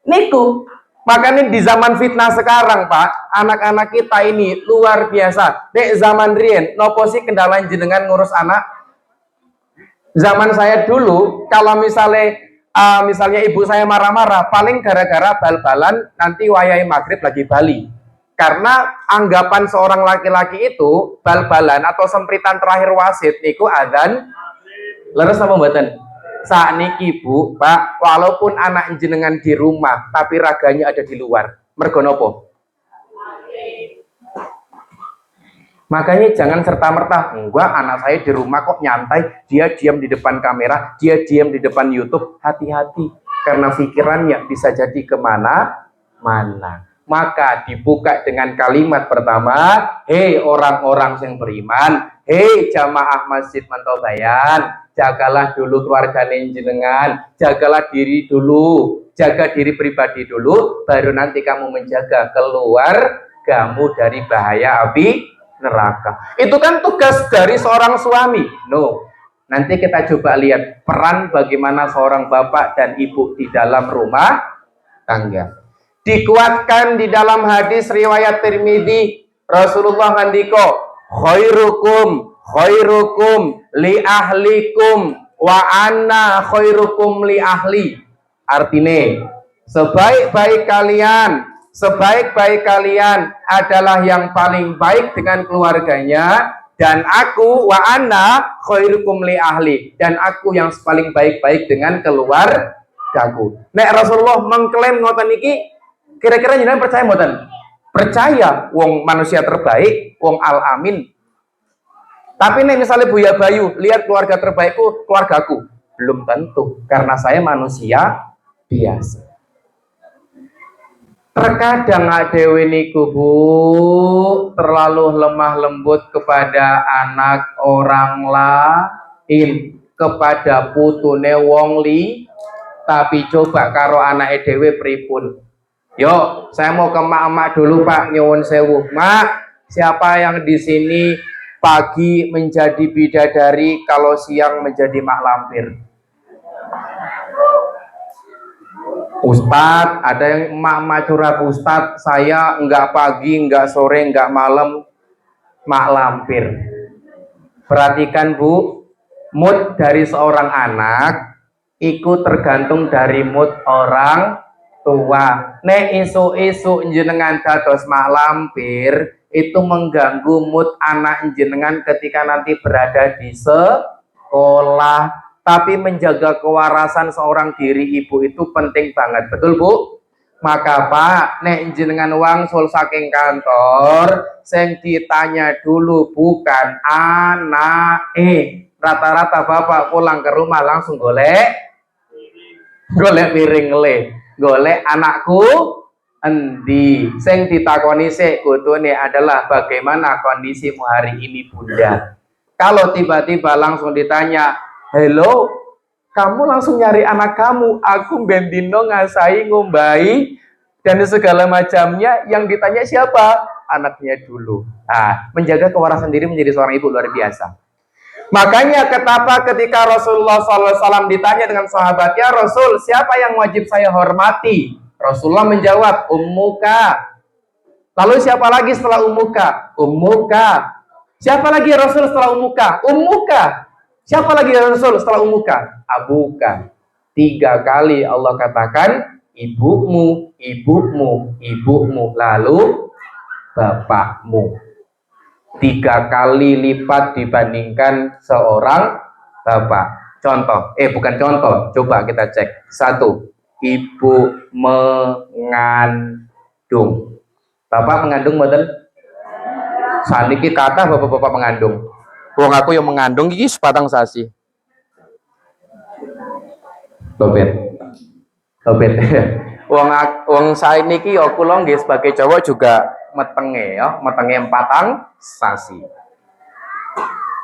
Niku. Makanya di zaman fitnah sekarang Pak, anak-anak kita ini luar biasa. Nek zaman rien, nopo sih kendala jenengan ngurus anak? Zaman saya dulu, kalau misalnya ibu saya marah-marah, paling gara-gara bal-balan nanti wayai maghrib lagi Bali. Karena anggapan seorang laki-laki itu bal-balan atau sempritan terakhir wasit niku adzan leres apa mboten? Saat niki Bu, Pak, walaupun anak jenengan di rumah tapi raganya ada di luar. Mergo nopo? Makanya jangan serta-merta, enggak anak saya di rumah kok nyantai, dia diam di depan kamera, dia diam di depan YouTube. Hati-hati, karena pikirannya bisa jadi kemana-mana. Maka dibuka dengan kalimat pertama, hei orang-orang yang beriman, hei jamaah masjid Mantobayan, jagalah dulu keluarga jenengan, jagalah diri dulu, jaga diri pribadi dulu, baru nanti kamu menjaga keluargamu dari bahaya api neraka. Itu kan tugas dari seorang suami. No. Nanti kita coba lihat peran bagaimana seorang bapak dan ibu di dalam rumah tangga. Dikuatkan di dalam hadis riwayat Tirmidzi, Rasulullah ngandiko, khairukum li ahlikum wa anna khairukum li ahli. Artinya, sebaik-baik kalian adalah yang paling baik dengan keluarganya, dan aku wa anna khairukum li ahli, dan aku yang paling baik-baik dengan keluargaku. Nek Rasulullah mengklaim ngoten niki, kira-kira jenengan percaya mboten? Percaya, wong manusia terbaik, wong al-amin. Tapi nek misalnya Buya Bayu, lihat keluarga terbaikku, keluargaku. Belum tentu, karena saya manusia biasa. Terkadang adewe niku Bu terlalu lemah lembut kepada anak orang lain, kepada putune wong li, tapi coba karo anak dewe pripun. Yo, saya mau ke mak-mak dulu Pak, nyuwun sewu. Mak, siapa yang di sini pagi menjadi bidadari, kalau siang menjadi mak lampir? Ustadz, ada yang mak-mak curhat, Ustadz, saya enggak pagi, enggak sore, enggak malam, mak lampir. Perhatikan Bu, mood dari seorang anak ikut tergantung dari mood orang tua. Nek isu-isu jenengan dados mak lampir, itu mengganggu mood anak jenengan ketika nanti berada di sekolah. Tapi menjaga kewarasan seorang diri ibu itu penting banget, betul Bu? Maka Pak, nek jenengan wangsul saking kantor, sing ditanya dulu bukan anak. Rata-rata bapak pulang ke rumah langsung golek piring le, golek anakku endi. Sing ditakoni sik kutune adalah bagaimana kondisimu hari ini Bunda. Kalau tiba-tiba langsung ditanya, hello, kamu langsung nyari anak kamu, aku bendino ngasai ngombai dan segala macamnya, yang ditanya siapa? Anaknya dulu. Nah, menjaga kewarasan diri menjadi seorang ibu luar biasa. Makanya kenapa ketika Rasulullah SAW ditanya dengan sahabatnya, Rasul, siapa yang wajib saya hormati? Rasulullah menjawab, ummuka. Lalu siapa lagi setelah ummuka? Ummuka. Siapa lagi Rasul setelah ummuka? Ummuka. Siapa lagi Rasul setelah ummuka? Abuka. 3 kali Allah katakan ibumu, ibumu, ibumu, lalu bapakmu. 3 kali lipat dibandingkan seorang bapak. Contoh, bukan contoh, coba kita cek. 1, ibu mengandung. Bapak mengandung mboten? Saniki kata bapak-bapak mengandung. Wong aku yang mengandung iki sepatang sasi. Lobet. Wong saya niki ya kula nggih sebagai cowok juga metenge 4 sasi.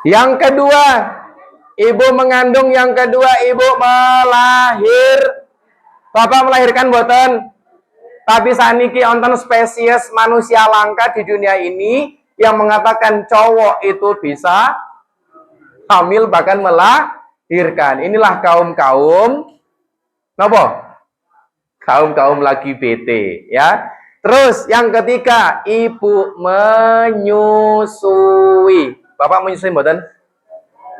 Yang kedua, Ibu mengandung, yang kedua ibu Bapak melahirkan boten. Tapi saniki wonten spesies manusia langka di dunia ini yang mengatakan cowok itu bisa hamil bahkan melahirkan. Inilah kaum-kaum napa? Kaum-kaum lagi bete ya. Terus yang ketiga, ibu menyusui. Bapak menyusui mboten?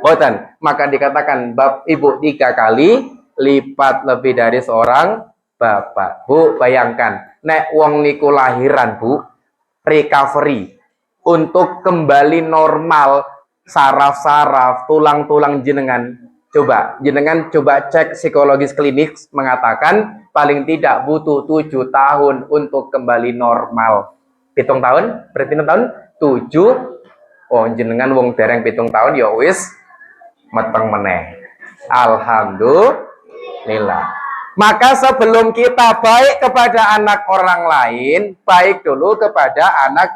Mboten. Maka dikatakan bab ibu 3 kali lipat lebih dari seorang bapak. Bu, bayangkan, nek wong niku lahiran, Bu, recovery untuk kembali normal saraf-saraf, tulang-tulang jenengan. Jenengan coba cek psikologis klinis mengatakan paling tidak butuh 7 tahun untuk kembali normal. 7 tahun? Berarti 6 tahun? 7. Oh, jenengan wong dereng 7 tahun ya wis meteng meneh. Alhamdulillah. Maka sebelum kita baik kepada anak orang lain, baik dulu kepada anak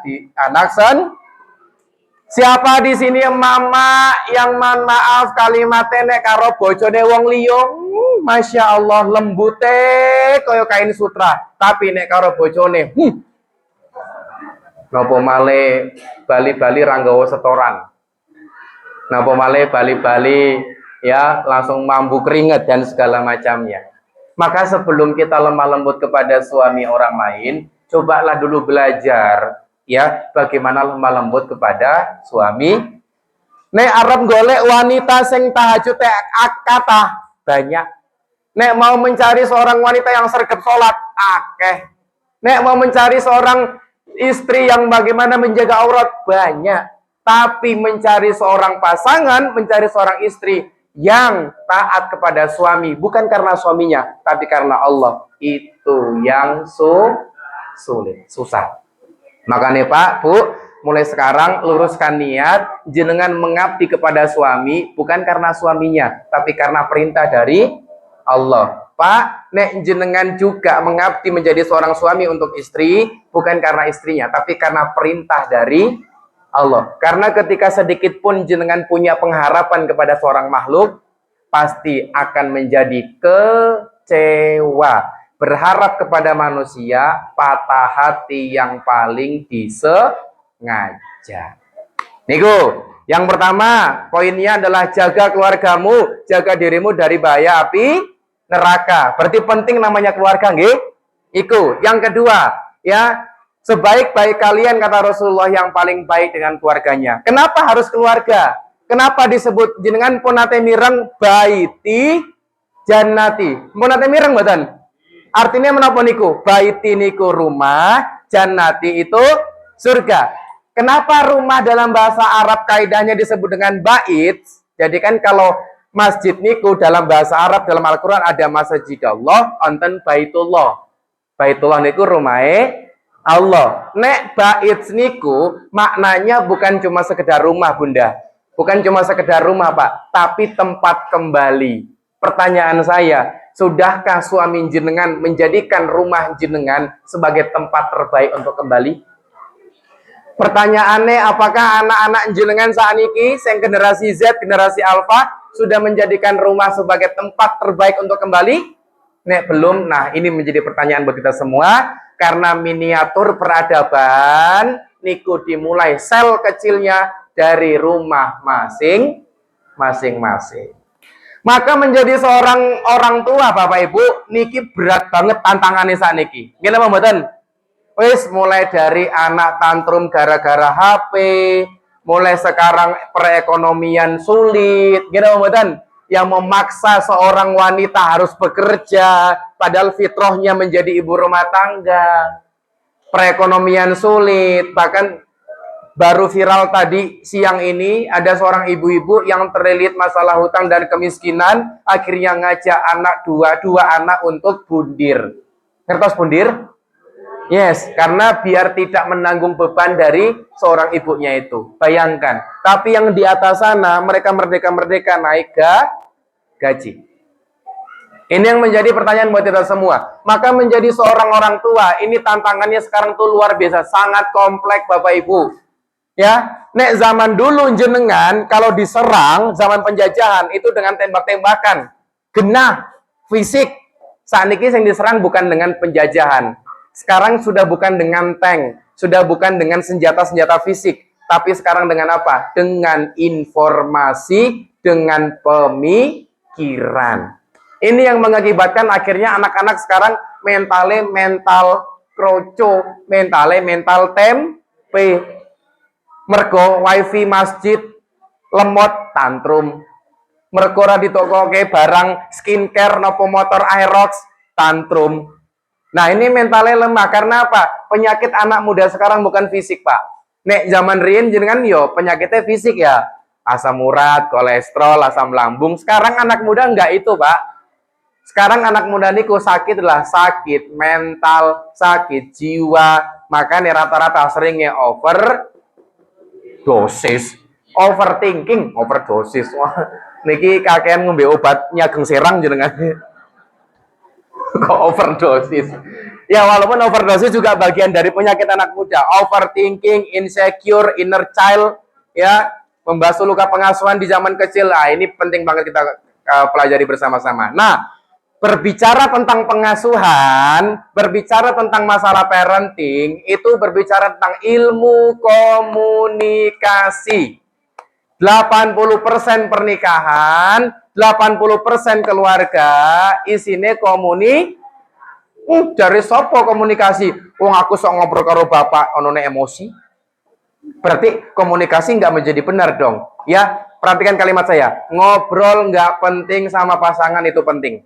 Siapa di sini mama yang mohon maaf kalimatnya nek karo bojone wong liya, masya Allah lembute kaya kain sutra, tapi nek karo bojone, napa male bali-bali ranggawa setoran, napa male bali-bali ya langsung mambu keringet dan segala macamnya. Maka sebelum kita lemah lembut kepada suami orang lain, cobalah dulu belajar ya bagaimana lemah lembut kepada suami. Nek arep golek wanita sing tahajud kata banyak. Nek mau mencari seorang wanita yang sregep salat akeh. Nek mau mencari seorang istri yang bagaimana menjaga aurat banyak. Tapi mencari seorang pasangan, mencari seorang istri yang taat kepada suami bukan karena suaminya, tapi karena Allah, itu yang sulit, susah. Makanya Pak, Bu, mulai sekarang luruskan niat jenengan mengabdi kepada suami bukan karena suaminya, tapi karena perintah dari Allah. Pak, nek jenengan juga mengabdi menjadi seorang suami untuk istri bukan karena istrinya, tapi karena perintah dari Allah. Karena ketika sedikit pun jenengan punya pengharapan kepada seorang makhluk, pasti akan menjadi kecewa. Berharap kepada manusia, patah hati yang paling disengaja. Niku, yang pertama, poinnya adalah jaga keluargamu, jaga dirimu dari bahaya api neraka. Berarti penting namanya keluarga, nggih? Iku. Yang kedua, ya, sebaik-baik kalian kata Rasulullah yang paling baik dengan keluarganya. Kenapa harus keluarga? Kenapa disebut jenengan ponate mireng baiti jannati? Ponate mireng mboten? Artinya menapa niku? Baiti niku rumah, jannati itu surga. Kenapa rumah dalam bahasa Arab kaidahnya disebut dengan bait? Jadi kan kalau masjid niku dalam bahasa Arab dalam Al-Qur'an ada masjid Allah, onten baitullah. Baitullah niku rumahe Allah. Nek bait niku maknanya bukan cuma sekedar rumah, Bunda. Bukan cuma sekedar rumah, Pak, tapi tempat kembali. Pertanyaan saya, sudahkah suami jenengan menjadikan rumah jenengan sebagai tempat terbaik untuk kembali? Pertanyaannya, apakah anak-anak jenengan saat ini, yang generasi Z, generasi Alpha, sudah menjadikan rumah sebagai tempat terbaik untuk kembali? Nek belum, nah ini menjadi pertanyaan bagi kita semua. Karena miniatur peradaban niku dimulai sel kecilnya dari rumah masing-masing. Maka menjadi seorang orang tua Bapak Ibu niki berat banget tantangannya saat niki. Gimana mboten? Wis mulai dari anak tantrum gara-gara HP, mulai sekarang perekonomian sulit, gimana mboten? Yang memaksa seorang wanita harus bekerja, padahal fitrahnya menjadi ibu rumah tangga. Perekonomian sulit, bahkan baru viral tadi siang ini ada seorang ibu-ibu yang terlilit masalah hutang dan kemiskinan, akhirnya ngajak anak dua anak untuk bundir. Ngertos bundir? Yes, karena biar tidak menanggung beban dari seorang ibunya itu. Bayangkan, tapi yang di atas sana mereka merdeka-merdeka naik gaji. Ini yang menjadi pertanyaan buat kita semua. Maka menjadi seorang orang tua, ini tantangannya sekarang tuh luar biasa, sangat kompleks Bapak Ibu. Ya, nek zaman dulu jenengan kalau diserang zaman penjajahan itu dengan tembak-tembakan, genah, fisik. Saat ini yang diserang bukan dengan penjajahan. Sekarang sudah bukan dengan tank, sudah bukan dengan senjata-senjata fisik, tapi sekarang dengan apa? Dengan informasi, dengan pemikiran. Ini yang mengakibatkan akhirnya anak-anak sekarang mentalnya mental kroco, mentalnya mental tempe. Mergo wifi masjid lemot tantrum. Mergo ora ditokoke barang skincare nopo motor Aerox tantrum. Nah, ini mentalnya lemah karena apa? Penyakit anak muda sekarang bukan fisik, Pak. Nek zaman riyen jenengan yo penyakitnya fisik ya. Asam urat, kolesterol, asam lambung. Sekarang anak muda enggak itu, Pak. Sekarang anak muda niku sakit lah, sakit mental, sakit jiwa. Makanya rata-rata seringnya dosis, overthinking, overdosis. Wah, niki kakean ngombe obat nyageng serang jenengan. Kok overdosis? Ya walaupun overdosis juga bagian dari penyakit anak muda. Overthinking, insecure, inner child, ya membasuh luka pengasuhan di zaman kecil. Ah, ini penting banget kita pelajari bersama-sama. Nah, berbicara tentang pengasuhan, berbicara tentang masalah parenting, itu berbicara tentang ilmu komunikasi. 80% pernikahan, 80% keluarga, isinya dari sopo komunikasi. Wong aku sok ngobrol karo bapak, onone emosi. Berarti komunikasi nggak menjadi benar dong. Ya, perhatikan kalimat saya. Ngobrol nggak penting sama pasangan itu penting.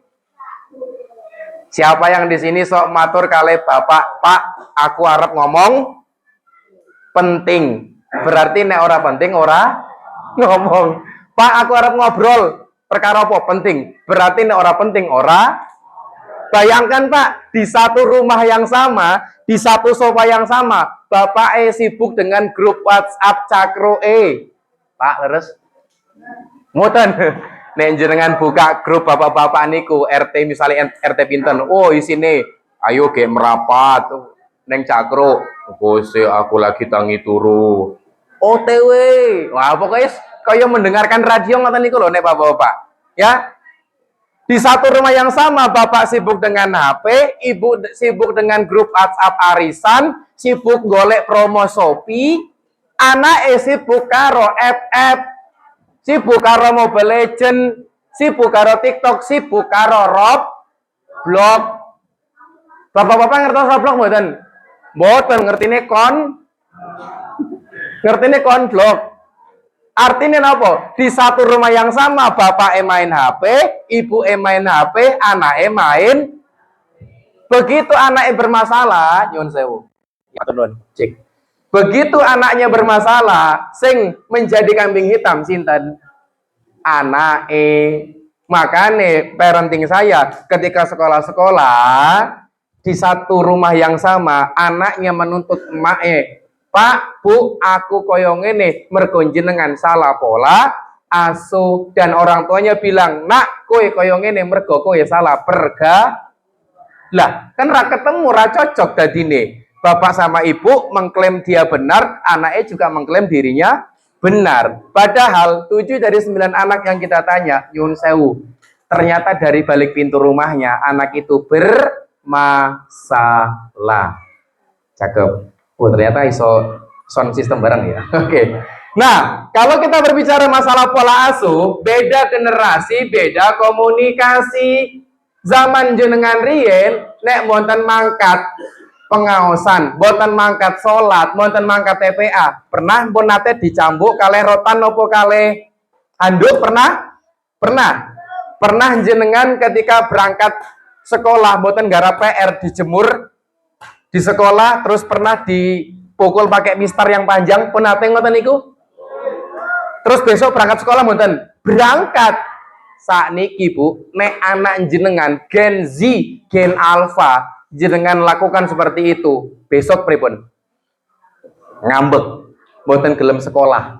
Siapa yang di sini sok matur kali bapak, Pak, aku arep ngomong penting. Berarti nek ora penting ora ngomong. Pak, aku arep ngobrol perkara apa penting. Berarti nek ora penting ora. Bayangkan Pak, di satu rumah yang sama, di satu sofa yang sama, bapak sibuk dengan grup WhatsApp cakro Pak, terus ngoten. Nek jenengan buka grup bapak-bapak niku RT misalnya RT pinten. Oh, isine ayo ge merapat neng cakro. Bose aku lagi tangi turu. OTW. Wah, pokoknya kaya mendengarkan radio ngoten niku lho nek bapak-bapak. Ya. Di satu rumah yang sama bapak sibuk dengan HP, ibu sibuk dengan grup WhatsApp arisan, sibuk golek promo Shopee, anak sibuk karo app sibuk karo Mobile Legend, sibuk karo TikTok, sibuk karo Roblox. Bapak-bapak ngerti Roblox mboten? Mboten ngertine konblok. Artinya apa? Di satu rumah yang sama bapak main HP, ibu main HP, anak main. Begitu anaknya bermasalah, nyun sewu. Ya turun, cek. Begitu anaknya bermasalah, sing menjadi kambing hitam sinten? Anake. Makanya parenting saya ketika sekolah-sekolah di satu rumah yang sama, anaknya menuntut emak Pak, Bu, aku koyong ini mergo jenengan salah pola asuh dan orang tuanya bilang, "Nak, kowe koyong ini mergo kowe salah perga." Lah, kan ra ketemu, ra cocok dadine. Bapak sama ibu mengklaim dia benar, anaknya juga mengklaim dirinya benar. Padahal 7 dari 9 anak yang kita tanya, nyun sewu, ternyata dari balik pintu rumahnya anak itu bermasalah. Cakep. Oh, ternyata iso sound system bareng ya. Oke. Nah, kalau kita berbicara masalah pola asuh, beda generasi, beda komunikasi. Zaman jenengan riyen nek wonten mangkat pengaosan, boten mangkat salat, boten mangkat TPA. Pernah pun nate dicambuk kalih rotan nopo kalih handuk pernah? Pernah jenengan ketika berangkat sekolah boten garap PR dijemur di sekolah terus pernah dipukul pakai mistar yang panjang pun nate ngoten niku? Terus besok berangkat sekolah boten? Berangkat. Saat niki Bu, nek anak jenengan Gen Z, Gen Alpha jenengan lakukan seperti itu, besok pripun? Ngambek, boten gelem sekolah,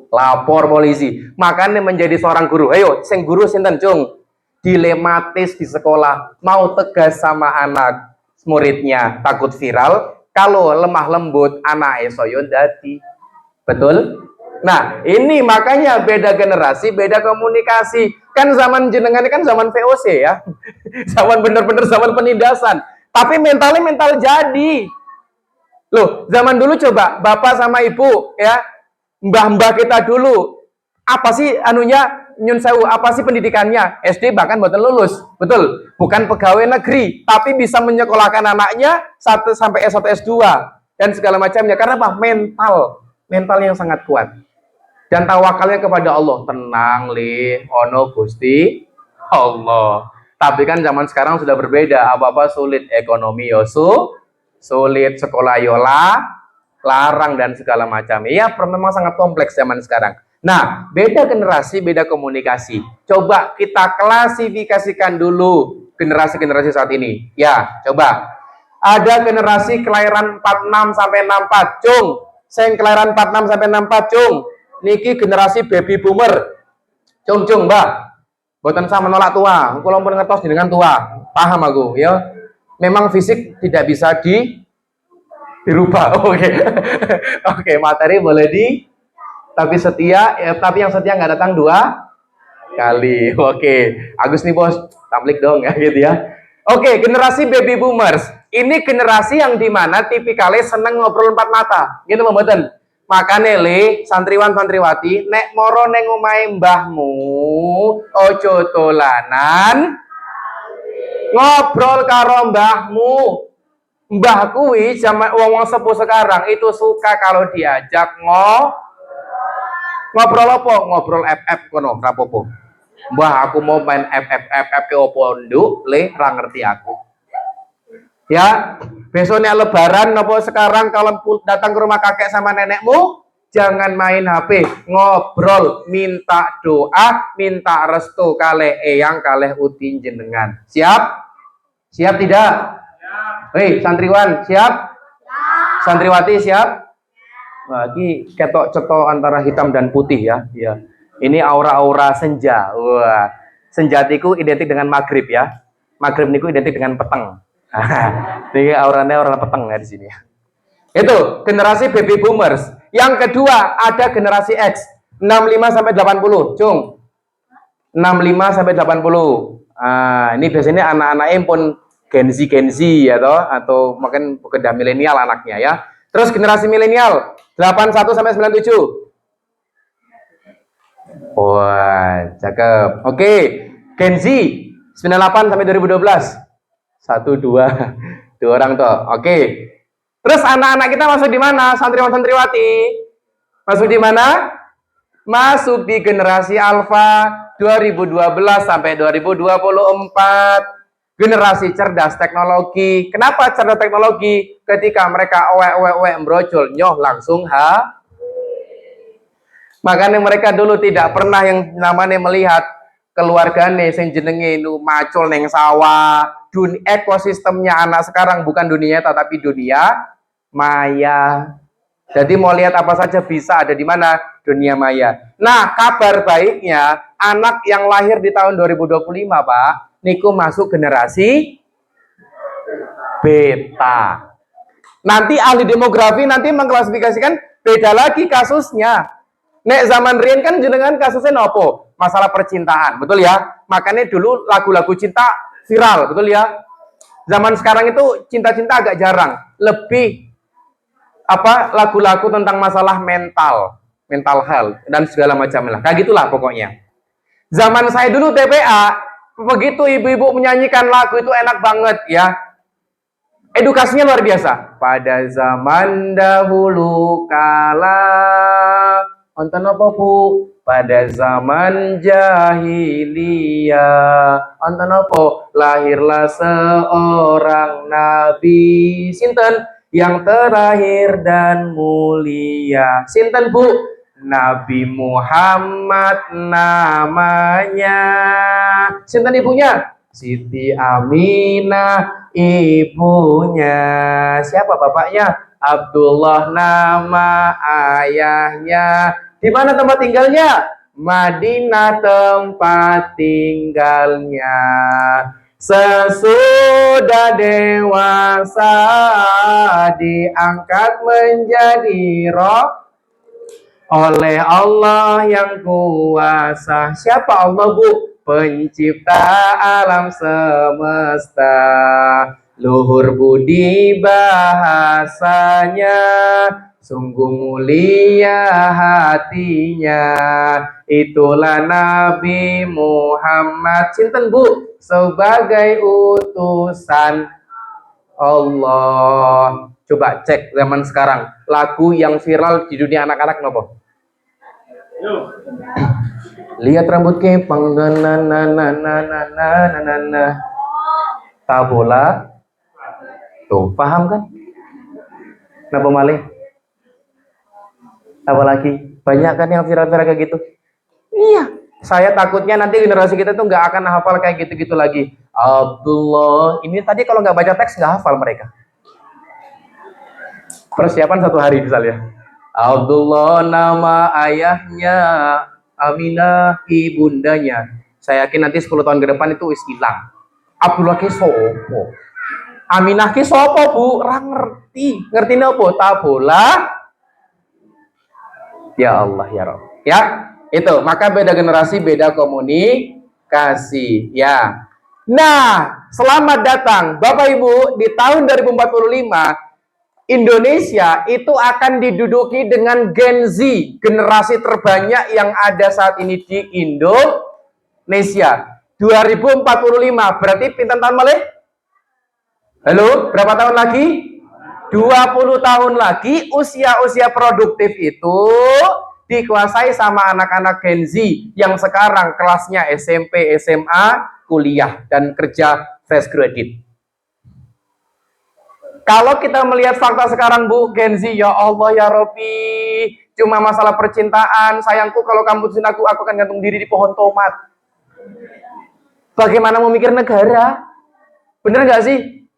lapor polisi. Makanya menjadi seorang guru, ayo sing guru sinten cung, dilematis di sekolah, mau tegas sama anak muridnya takut viral, kalau lemah lembut anak soyo dadi. Betul? Nah, ini makanya beda generasi, beda komunikasi. Kan zaman jenengan ini kan zaman VOC ya. Zaman bener-bener zaman penindasan. Tapi mentalnya mental jadi. Loh, zaman dulu coba bapak sama ibu ya, mbah-mbah kita dulu. Apa sih anunya nyun sewu, apa sih pendidikannya? SD bahkan buatan lulus. Betul. Bukan pegawai negeri, tapi bisa menyekolahkan anaknya 1 sampai S1 S2 dan segala macamnya. Karena apa? Mental yang sangat kuat. Dan tawakalnya kepada Allah. Tenang li, ono Gusti Allah. Tapi kan zaman sekarang sudah berbeda. Apa-apa sulit, ekonomi yosu sulit, sekolah yola larang dan segala macam. Ya, memang sangat kompleks zaman sekarang. Nah, beda generasi, beda komunikasi. Coba kita klasifikasikan dulu generasi-generasi saat ini. Ya, coba. Ada generasi kelahiran 46 sampai 64, cung. Sing kelahiran 46 sampai 64, cung. Niki generasi baby boomer. Cung, Mbak. Boten sama menolak tua. Kalau pun ngertos dengan tua. Paham aku, ya. Memang fisik tidak bisa dirubah. Oke. Oke, materi boleh tapi setia, tapi yang setia nggak datang 2 kali. Oke. Agus nih bos, tablik dong ya gitu ya. Oke, generasi baby boomers. Ini generasi yang dimana tipikalnya seneng ngobrol 4 mata. Gitu mboten. Makanya le santriwan santriwati nek moro neng omahe mbahmu ojo tolanan ngobrol karo mbahmu. Mbah kuwi zaman wong-wong sepuh sekarang itu suka kalau diajak ngobrol apa? Ngobrol FF kono rapopo. Mbah aku mau main FF ke opo nduk le ra ngerti aku. Ya, besoknya lebaran nopo sekarang kalau datang ke rumah kakek sama nenekmu jangan main HP, ngobrol, minta doa, minta restu kalih eyang kalih utin jenengan. Siap? Siap tidak? Hei, santriwan, siap? Santriwati siap? Wah, ini ketok cetok antara hitam dan putih ya. Ya. Ini aura-aura senja. Wah, senjatiku identik dengan maghrib ya. Maghrib niku identik dengan peteng. Ini auranya orang peteng ya di sini. Itu generasi baby boomers. Yang kedua ada generasi X 65 sampai 80, cung. 65 sampai 80. Ini biasanya anak-anak pun Gen Z ya toh, atau mungkin pekerja milenial anaknya ya. Terus generasi milenial 81 sampai 97. Wah, cakep. Oke, Gen Z 98 sampai 2012. 1, 2 orang toh. Oke. Terus anak-anak kita masuk di mana? Santriwan santriwati. Masuk di mana? Masuk di generasi Alpha 2012 sampai 2024. Generasi cerdas teknologi. Kenapa cerdas teknologi? Ketika mereka brojol nyoh langsung makanya mereka dulu tidak pernah yang namanya melihat keluargane sing jenenge nu macul neng sawah. Ekosistemnya anak sekarang bukan dunia tapi dunia maya. Jadi mau lihat apa saja bisa ada di mana? Dunia maya. Nah, kabar baiknya anak yang lahir di tahun 2025, Pak, niku masuk generasi beta. Nanti ahli demografi nanti mengklasifikasikan beda lagi kasusnya. Nek zaman riyen kan jenengan kasusnya nopo? Masalah percintaan, betul ya? Makanya dulu lagu-lagu cinta viral, betul ya? Zaman sekarang itu cinta-cinta agak jarang. Lebih lagu-lagu tentang masalah mental health dan segala macam lah. Kayak gitulah pokoknya. Zaman saya dulu TPA, begitu ibu-ibu menyanyikan lagu itu enak banget ya. Edukasinya luar biasa. Pada zaman dahulu kala, wonten apa Bu? Pada zaman jahiliyah, wonten apa? Lahirlah seorang nabi. Sinten? Yang terakhir dan mulia. Sinten Bu? Nabi Muhammad namanya. Sinten ibunya? Siti Aminah ibunya. Siapa bapaknya? Abdullah nama ayahnya. Di mana tempat tinggalnya? Madinah tempat tinggalnya. Sesudah dewasa diangkat menjadi oleh Allah yang kuasa. Siapa Allah, Bu? Pencipta alam semesta. Luhur budi bahasanya, sungguh mulia hatinya. Itulah Nabi Muhammad. Cinten, Bu, sebagai utusan Allah. Coba cek zaman sekarang, lagu yang viral di dunia anak-anak nopo? Lihat rambut kepang, na na na na na na na na na. Tabola, tuh paham kan? Napa malih? Apa lagi? Banyak kan yang viral-viral kayak gitu? Iya. Saya takutnya nanti generasi kita tuh nggak akan hafal kayak gitu-gitu lagi. Abdullah, ini tadi kalau nggak baca teks nggak hafal mereka. Persiapan 1 hari misalnya. Abdullah nama ayahnya, Aminah ibundanya. Saya yakin nanti 10 tahun ke depan itu wis hilang. Abdullah ki sopo? Aminah ki sopo, Bu? Ora ngerti. Ngerti nopo? Tabola. Ya Allah ya Rabb. Ya, itu. Maka beda generasi, beda komunikasi. Ya. Nah, selamat datang Bapak Ibu di tahun 2045. Indonesia itu akan diduduki dengan Gen Z, generasi terbanyak yang ada saat ini di Indonesia. 2045, berarti pinten tahun malih? Halo, berapa tahun lagi? 20 tahun lagi, usia-usia produktif itu dikuasai sama anak-anak Gen Z yang sekarang kelasnya SMP, SMA, kuliah, dan kerja fresh graduate. Kalau kita melihat fakta sekarang, Bu, Gen Z, ya Allah ya Robbi, cuma masalah percintaan. Sayangku, kalau kamu putusin aku akan gantung diri di pohon tomat. Bagaimana mau mikir negara? Bener nggak sih?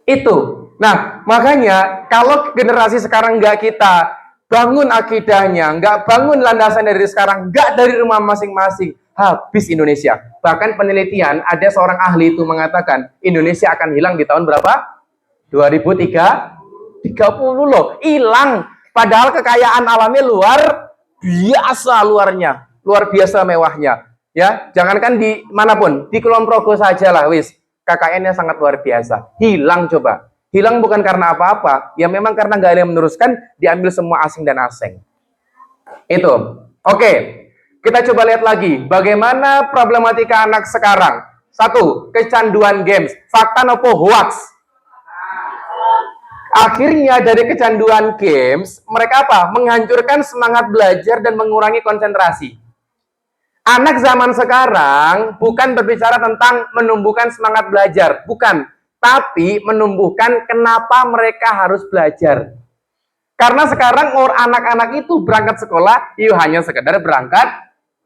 Itu. Nah, makanya kalau generasi sekarang nggak kita bangun akidahnya, nggak bangun landasan dari sekarang, nggak dari rumah masing-masing, habis Indonesia. Bahkan penelitian, ada seorang ahli itu mengatakan, Indonesia akan hilang di tahun berapa? 2030 loh, hilang. Padahal kekayaan alamnya luar biasa, luar biasa mewahnya. Ya, jangankan di manapun, di Kulon Progo saja lah, wis KKN-nya sangat luar biasa. Hilang coba, hilang bukan karena apa-apa, ya memang karena nggak ada yang meneruskan, diambil semua asing dan asing. Itu, oke. Kita coba lihat lagi, bagaimana problematika anak sekarang. 1, kecanduan games. Fakta nopo hoax? Akhirnya dari kecanduan games, mereka apa? Menghancurkan semangat belajar dan mengurangi konsentrasi. Anak zaman sekarang bukan berbicara tentang menumbuhkan semangat belajar, bukan. Tapi menumbuhkan kenapa mereka harus belajar. Karena sekarang anak-anak itu berangkat sekolah, yuk hanya sekedar berangkat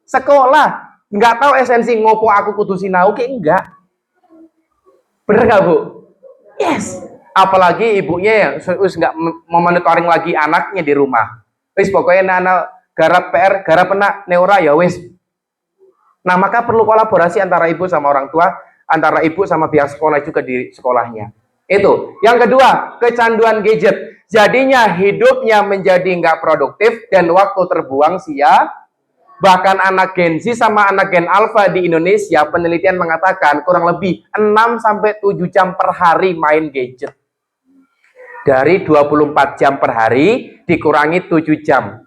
sekolah. Nggak tahu esensi ngopo aku kudu sinau, kayak enggak. Bener nggak, Bu? Yes. Apalagi ibunya yang nggak memonitoring lagi anaknya di rumah. Wis pokoknya anak garap PR, garap enak neura ya wis. Nah, maka perlu kolaborasi antara ibu sama orang tua, antara ibu sama pihak sekolah juga di sekolahnya. Itu. Yang kedua, kecanduan gadget. Jadinya hidupnya menjadi nggak produktif dan waktu terbuang sia. Bahkan anak Gen Z sama anak Gen Alpha di Indonesia, penelitian mengatakan kurang lebih 6-7 jam per hari main gadget. Dari 24 jam per hari dikurangi 7 jam.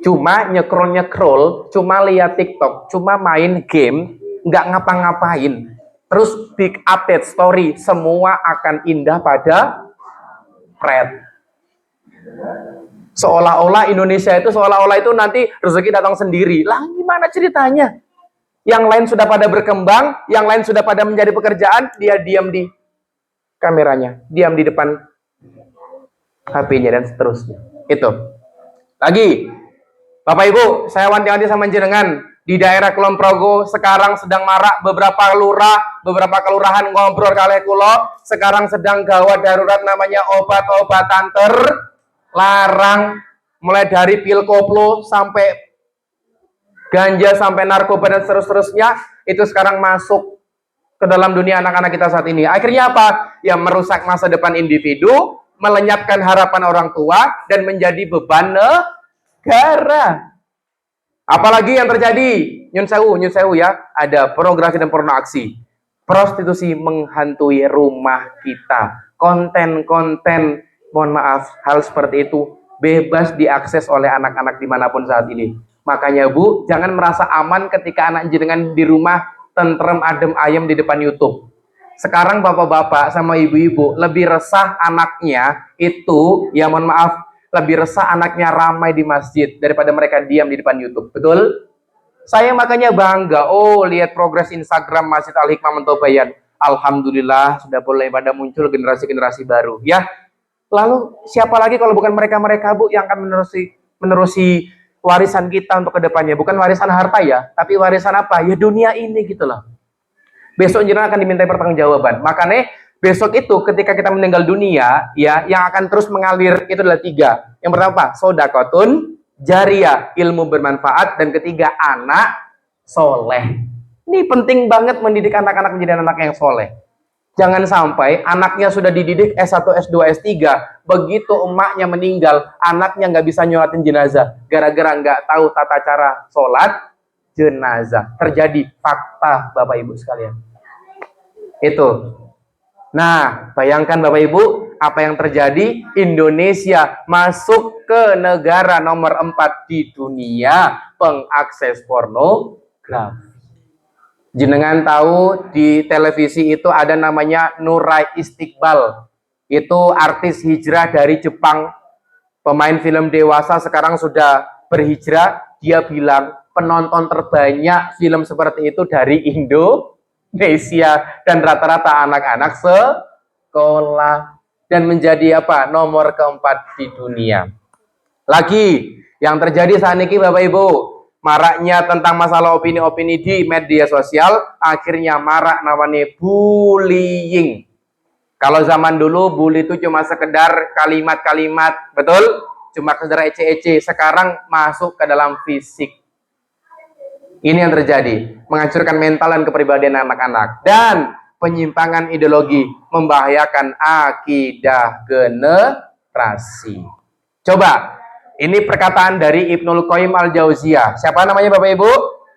Cuma nyekrol, cuma lihat TikTok, cuma main game, nggak ngapa-ngapain. Terus big update story, semua akan indah pada thread. Seolah-olah Indonesia itu nanti rezeki datang sendiri. Lah gimana ceritanya? Yang lain sudah pada berkembang, yang lain sudah pada menjadi pekerjaan, dia diam di kameranya, diam di depan HP-nya dan seterusnya. Itu. Lagi, Bapak Ibu, saya wanti-wanti sama jenengan, di daerah Kulon Progo sekarang sedang marak beberapa kelurahan ngobrol kali kulo, sekarang sedang gawat darurat namanya obat-obatan terlarang, mulai dari pil koplo sampai ganja sampai narkoba dan seterusnya, itu sekarang masuk ke dalam dunia anak-anak kita saat ini. Akhirnya apa? Ya merusak masa depan individu, melenyapkan harapan orang tua, dan menjadi beban negara. Apalagi yang terjadi, nyun sewu ya, ada pornografi dan porno aksi. Prostitusi menghantui rumah kita. Konten-konten, mohon maaf, hal seperti itu bebas diakses oleh anak-anak dimanapun saat ini. Makanya Bu, jangan merasa aman ketika anak jenengan di rumah tentrem adem ayem di depan YouTube. Sekarang bapak-bapak sama ibu-ibu lebih resah anaknya itu, ya mohon maaf, lebih resah anaknya ramai di masjid daripada mereka diam di depan YouTube. Betul? Saya makanya bangga, lihat progres Instagram Masjid Al-Hikmah Mentobayan. Alhamdulillah sudah mulai pada muncul generasi-generasi baru, ya. Lalu siapa lagi kalau bukan mereka-mereka Bu yang akan menerusi warisan kita untuk kedepannya? Bukan warisan harta ya, tapi warisan apa? Ya dunia ini gitu loh. Besok jenengan akan dimintai pertanggungjawaban. Makanya besok itu ketika kita meninggal dunia, ya, yang akan terus mengalir itu adalah 3. Yang pertama apa? Sodakotun jariyah, ilmu bermanfaat, dan ketiga anak soleh. Ini penting banget mendidik anak-anak menjadi anak yang soleh. Jangan sampai anaknya sudah dididik S1, S2, S3, begitu emaknya meninggal, anaknya nggak bisa nyolatin jenazah, gara-gara nggak tahu tata cara sholat jenazah. Terjadi fakta Bapak Ibu sekalian. Itu. Nah, bayangkan Bapak Ibu, apa yang terjadi? Indonesia masuk ke negara nomor 4 di dunia pengakses pornografi. Jenengan tahu di televisi itu ada namanya Nurai Istiqbal. Itu artis hijrah dari Jepang. Pemain film dewasa sekarang sudah berhijrah. Dia bilang penonton terbanyak film seperti itu dari Indonesia. Dan rata-rata anak-anak sekolah. Dan menjadi apa? Nomor keempat di dunia. Lagi, yang terjadi saat ini Bapak Ibu, maraknya tentang masalah opini-opini di media sosial, akhirnya marak namanya bullying. Kalau zaman dulu bully itu cuma sekedar kalimat-kalimat, betul? Cuma sekedar ece-ece. Sekarang masuk ke dalam fisik. Ini yang terjadi, menghancurkan mental dan kepribadian anak-anak, dan penyimpangan ideologi, membahayakan akidah generasi. Coba. Ini perkataan dari Ibnul Qayyim Al-Jauziyah. Siapa namanya Bapak Ibu?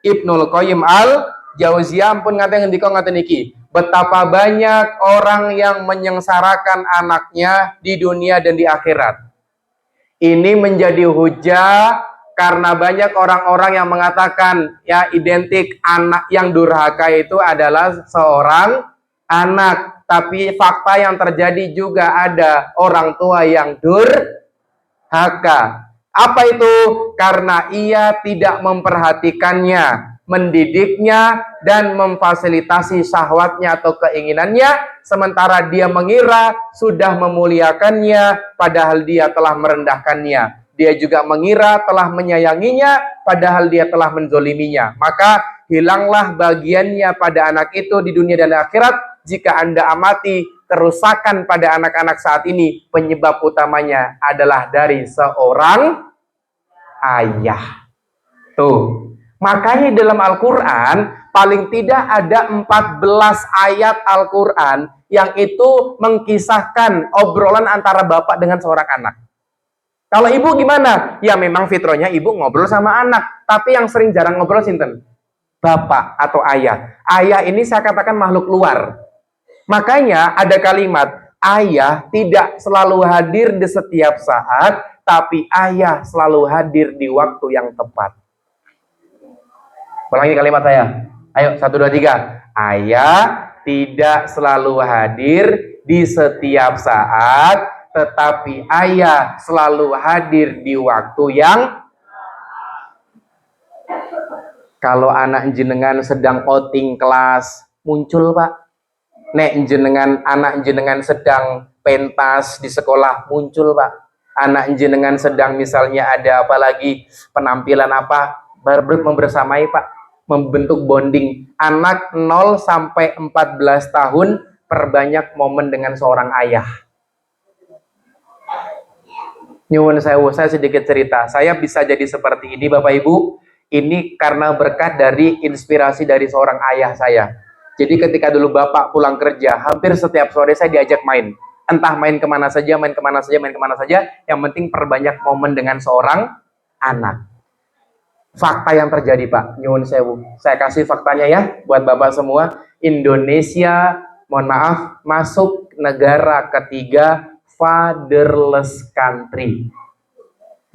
Ibnul Qayyim Al-Jauziyah. Ampun ngaten ngendika ngaten iki. Betapa banyak orang yang menyengsarakan anaknya di dunia dan di akhirat. Ini menjadi hujah karena banyak orang-orang yang mengatakan ya identik anak yang durhaka itu adalah seorang anak. Tapi fakta yang terjadi juga ada orang tua yang durhaka. Apa itu? Karena ia tidak memperhatikannya, mendidiknya, dan memfasilitasi syahwatnya atau keinginannya, sementara dia mengira sudah memuliakannya, padahal dia telah merendahkannya. Dia juga mengira telah menyayanginya, padahal dia telah menzoliminya. Maka hilanglah bagiannya pada anak itu di dunia dan akhirat. Jika Anda amati kerusakan pada anak-anak saat ini, penyebab utamanya adalah dari seorang ayah. Tuh. Makanya dalam Al-Quran, paling tidak ada 14 ayat Al-Quran yang itu mengkisahkan obrolan antara bapak dengan seorang anak. Kalau ibu gimana? Ya memang fitrahnya ibu ngobrol sama anak. Tapi yang sering jarang ngobrol sinten? Bapak atau ayah. Ayah ini saya katakan makhluk luar. Makanya ada kalimat, ayah tidak selalu hadir di setiap saat, tapi ayah selalu hadir di waktu yang tepat. Ulangi kalimat saya. Ayo, 1, 2, 3. Ayah tidak selalu hadir di setiap saat, tetapi ayah selalu hadir di waktu yang. Kalau anak jenengan sedang outing kelas, muncul Pak. Nek jenengan, anak jenengan sedang pentas di sekolah, muncul Pak. Anak jenengan sedang misalnya ada apa lagi, penampilan apa, membersamai Pak, membentuk bonding. Anak 0 sampai 14 tahun, perbanyak momen dengan seorang ayah. Nyuwun sewu, saya sedikit cerita. Saya bisa jadi seperti ini Bapak Ibu, ini karena berkat dari inspirasi dari seorang ayah saya. Jadi ketika dulu bapak pulang kerja, hampir setiap sore saya diajak main. Entah main kemana saja, main kemana saja, main kemana saja. Yang penting perbanyak momen dengan seorang anak. Fakta yang terjadi, Pak. Nyuwun sewu. Saya kasih faktanya ya buat Bapak semua. Indonesia, mohon maaf, masuk negara ketiga fatherless country.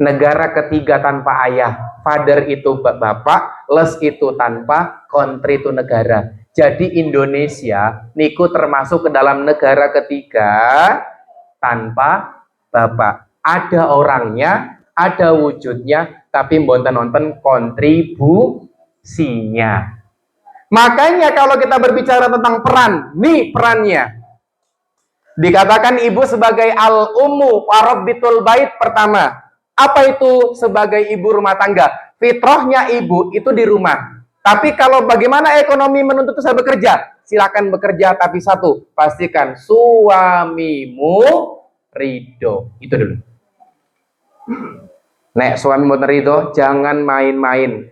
Negara ketiga tanpa ayah. Father itu bapak, less itu tanpa, country itu negara. Jadi Indonesia niku termasuk ke dalam negara ketiga tanpa bapak. Ada orangnya, ada wujudnya, tapi nonton kontribusinya. Makanya kalau kita berbicara tentang peran, nih perannya. Dikatakan ibu sebagai al-ummu warabbitul bait pertama. Apa itu sebagai ibu rumah tangga? Fitrahnya ibu itu di rumah. Tapi kalau bagaimana ekonomi menuntut saya bekerja? Silakan bekerja, tapi satu, pastikan suamimu ridho. Itu dulu. Nek suamimu ridho, jangan main-main.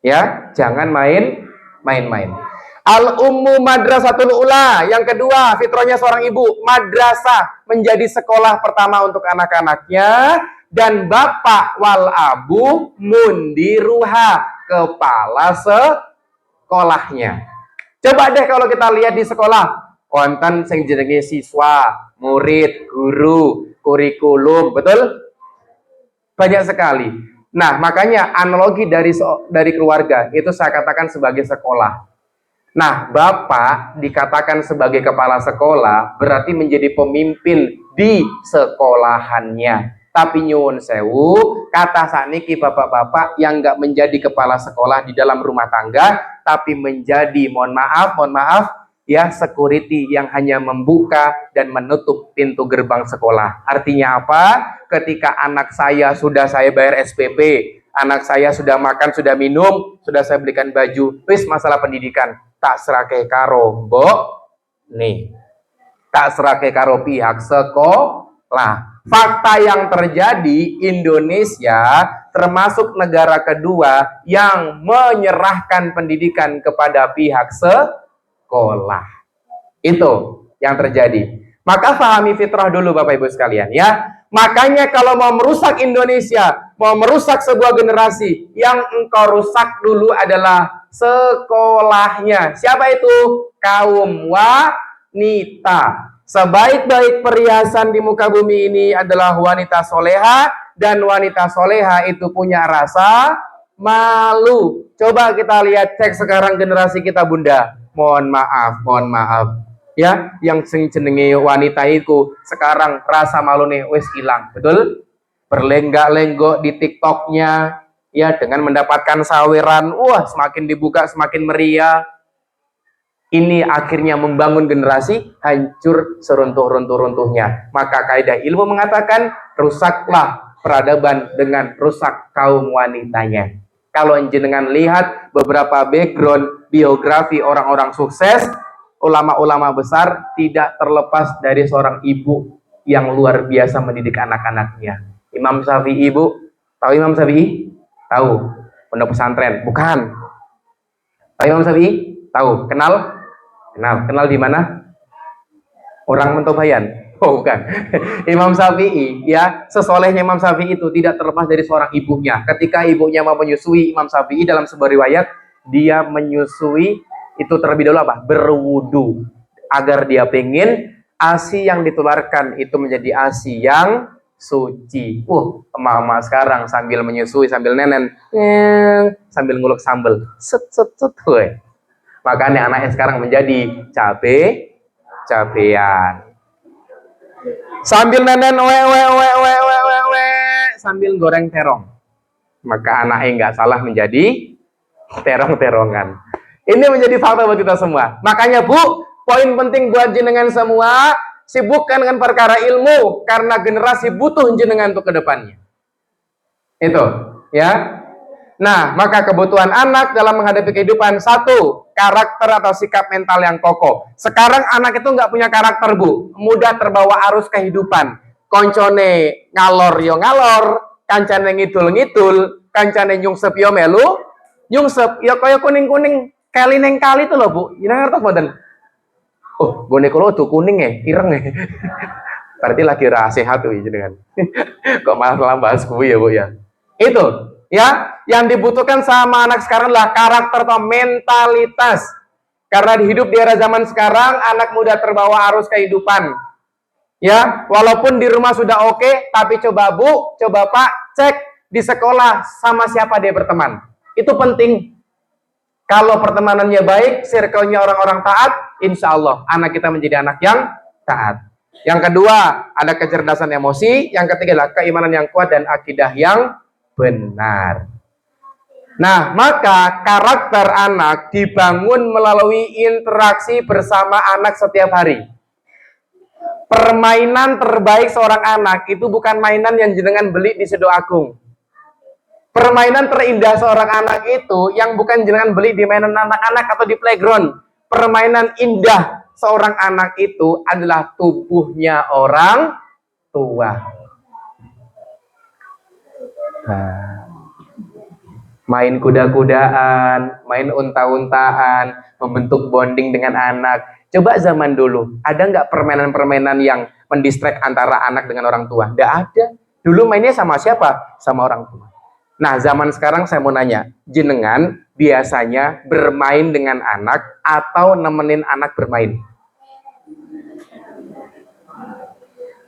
Ya, jangan main-main. Al-ummu madrasatul ula. Yang kedua, fitrahnya seorang ibu, madrasah, menjadi sekolah pertama untuk anak-anaknya. Dan bapak wal abu mundiruha, kepala sekolahnya. Coba deh kalau kita lihat di sekolah, konten sing jenenge siswa, murid, guru, kurikulum, betul? Banyak sekali. Nah, makanya analogi dari keluarga itu saya katakan sebagai sekolah. Nah, bapak dikatakan sebagai kepala sekolah berarti menjadi pemimpin di sekolahannya. Tapi nyuwun sewu, kata saniki bapak-bapak yang nggak menjadi kepala sekolah di dalam rumah tangga, tapi menjadi, mohon maaf, ya, security yang hanya membuka dan menutup pintu gerbang sekolah. Artinya apa? Ketika anak saya sudah saya bayar SPP, anak saya sudah makan, sudah minum, sudah saya belikan baju, wis masalah pendidikan, tak serake karo mbok, nih, tak serake karo pihak sekolah. Fakta yang terjadi, Indonesia termasuk negara kedua yang menyerahkan pendidikan kepada pihak sekolah. Itu yang terjadi. Maka pahami fitrah dulu Bapak Ibu sekalian ya. Makanya kalau mau merusak Indonesia, mau merusak sebuah generasi, yang engkau rusak dulu adalah sekolahnya. Siapa itu? Kaum wanita. Sebaik-baik perhiasan di muka bumi ini adalah wanita soleha, dan wanita soleha itu punya rasa malu. Coba kita lihat, cek sekarang generasi kita bunda. Mohon maaf. Ya, yang jenenge wanita itu sekarang rasa malu nih wis hilang, betul? Berlenggak-lenggok di TikToknya, ya, dengan mendapatkan saweran, wah semakin dibuka semakin meriah. Ini akhirnya membangun generasi hancur seruntuh-runtuh-runtuhnya. Maka kaidah ilmu mengatakan, rusaklah peradaban dengan rusak kaum wanitanya. Kalau jenengan lihat beberapa background biografi orang-orang sukses, ulama-ulama besar, tidak terlepas dari seorang ibu yang luar biasa mendidik anak-anaknya. Imam Syafi'i, ibu, tahu Imam Syafi'i? Tahu. Pondok pesantren? Bukan. Tahu Imam Syafi'i? Tahu. Kenal di mana? Orang Mentobayan? Oh, bukan. Imam Syafi'i, ya, sesolehnya Imam Syafi'i itu tidak terlepas dari seorang ibunya. Ketika ibunya mau menyusui Imam Syafi'i, dalam sebuah riwayat, dia menyusui itu terlebih dahulu apa? Berwudu, agar dia pengen ASI yang ditularkan itu menjadi ASI yang suci. Emak-emak sekarang sambil menyusui, sambil nenen, sambil ngulek sambel, set. Makanya anaknya sekarang menjadi cabean. Sambil nenen sambil goreng terong. Maka anaknya nggak salah menjadi terong-terongan. Ini menjadi fakta buat kita semua. Makanya Bu, poin penting buat jenengan semua, sibukkan dengan perkara ilmu, karena generasi butuh jenengan untuk kedepannya. Itu, ya. Nah, maka kebutuhan anak dalam menghadapi kehidupan, satu, karakter atau sikap mental yang kokoh. Sekarang anak itu nggak punya karakter, Bu. Mudah terbawa arus kehidupan. Koncone ngalor yo ngalor, kancane ngidul-ngidul, kancane nyungsep yo melu, nyungsep yo kaya kuning-kuning kali neng kali itu loh, Bu. Jangan ngerti mboten. Oh, boneka lo tuh kuning ya, ireng ya. Berarti lagi sehat tuh jenengan. Kok malah bahas kuwi ya, Bu ya. Itu ya, yang dibutuhkan sama anak sekarang adalah karakter atau mentalitas. Karena di hidup di era zaman sekarang, anak muda terbawa arus kehidupan. Ya, walaupun di rumah sudah oke, tapi coba Bu, coba Pak, cek di sekolah sama siapa dia berteman. Itu penting. Kalau pertemanannya baik, circle-nya orang-orang taat, insya Allah anak kita menjadi anak yang taat. Yang kedua, ada kecerdasan emosi. Yang ketiga adalah keimanan yang kuat dan akidah yang benar. Nah, maka karakter anak dibangun melalui interaksi bersama anak setiap hari. Permainan terbaik seorang anak itu bukan mainan yang jenengan beli di Sido Agung. Permainan terindah seorang anak itu yang bukan jenengan beli di mainan anak-anak atau di playground. Permainan indah seorang anak itu adalah tubuhnya orang tua. Nah, main kuda-kudaan, main unta-untaan, membentuk bonding dengan anak. Coba zaman dulu, ada nggak permainan-permainan yang mendistract antara anak dengan orang tua? Nggak ada. Dulu mainnya sama siapa? Sama orang tua. Nah, zaman sekarang saya mau nanya, jenengan biasanya bermain dengan anak atau nemenin anak bermain?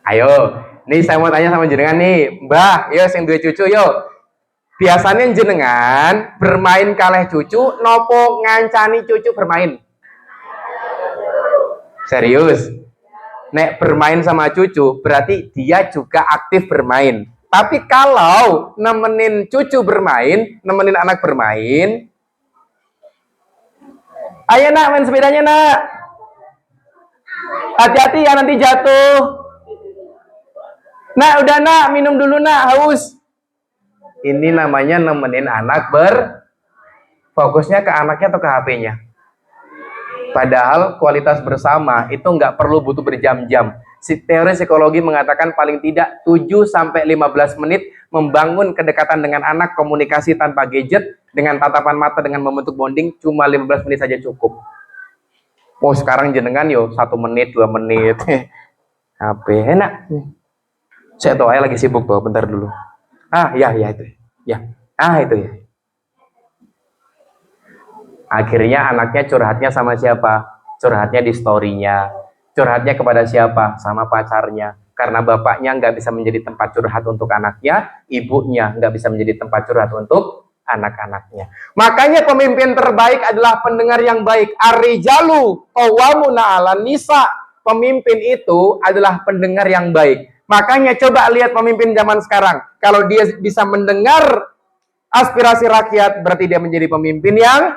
Ayo, nih saya mau tanya sama jenengan nih, Mbah, yo sing duwe cucu yo. Biasanya jenengan bermain kalih cucu, nopo ngancani cucu bermain? Serius? Nek bermain sama cucu, berarti dia juga aktif bermain. Tapi kalau nemenin cucu bermain, nemenin anak bermain, ayo nak main sepedanya nak. Hati-hati ya nanti jatuh. Nak udah nak, minum dulu nak, haus. Ini namanya nemenin anak fokusnya ke anaknya atau ke HP-nya. Padahal kualitas bersama itu nggak perlu butuh berjam-jam. Teori psikologi mengatakan paling tidak 7-15 menit membangun kedekatan dengan anak, komunikasi tanpa gadget, dengan tatapan mata, dengan membentuk bonding, cuma 15 menit saja cukup. Oh sekarang jenengan yo 1 menit, 2 menit. HP enak. Saya tahu lagi sibuk tuh, bentar dulu. Ya itu. Ya. Itu ya. Akhirnya anaknya curhatnya sama siapa? Curhatnya di story-nya. Curhatnya kepada siapa? Sama pacarnya. Karena bapaknya nggak bisa menjadi tempat curhat untuk anaknya, ibunya nggak bisa menjadi tempat curhat untuk anak-anaknya. Makanya pemimpin terbaik adalah pendengar yang baik. Ar-rijalu qawwamuna 'alan nisa. Pemimpin itu adalah pendengar yang baik. Makanya coba lihat pemimpin zaman sekarang. Kalau dia bisa mendengar aspirasi rakyat, berarti dia menjadi pemimpin yang.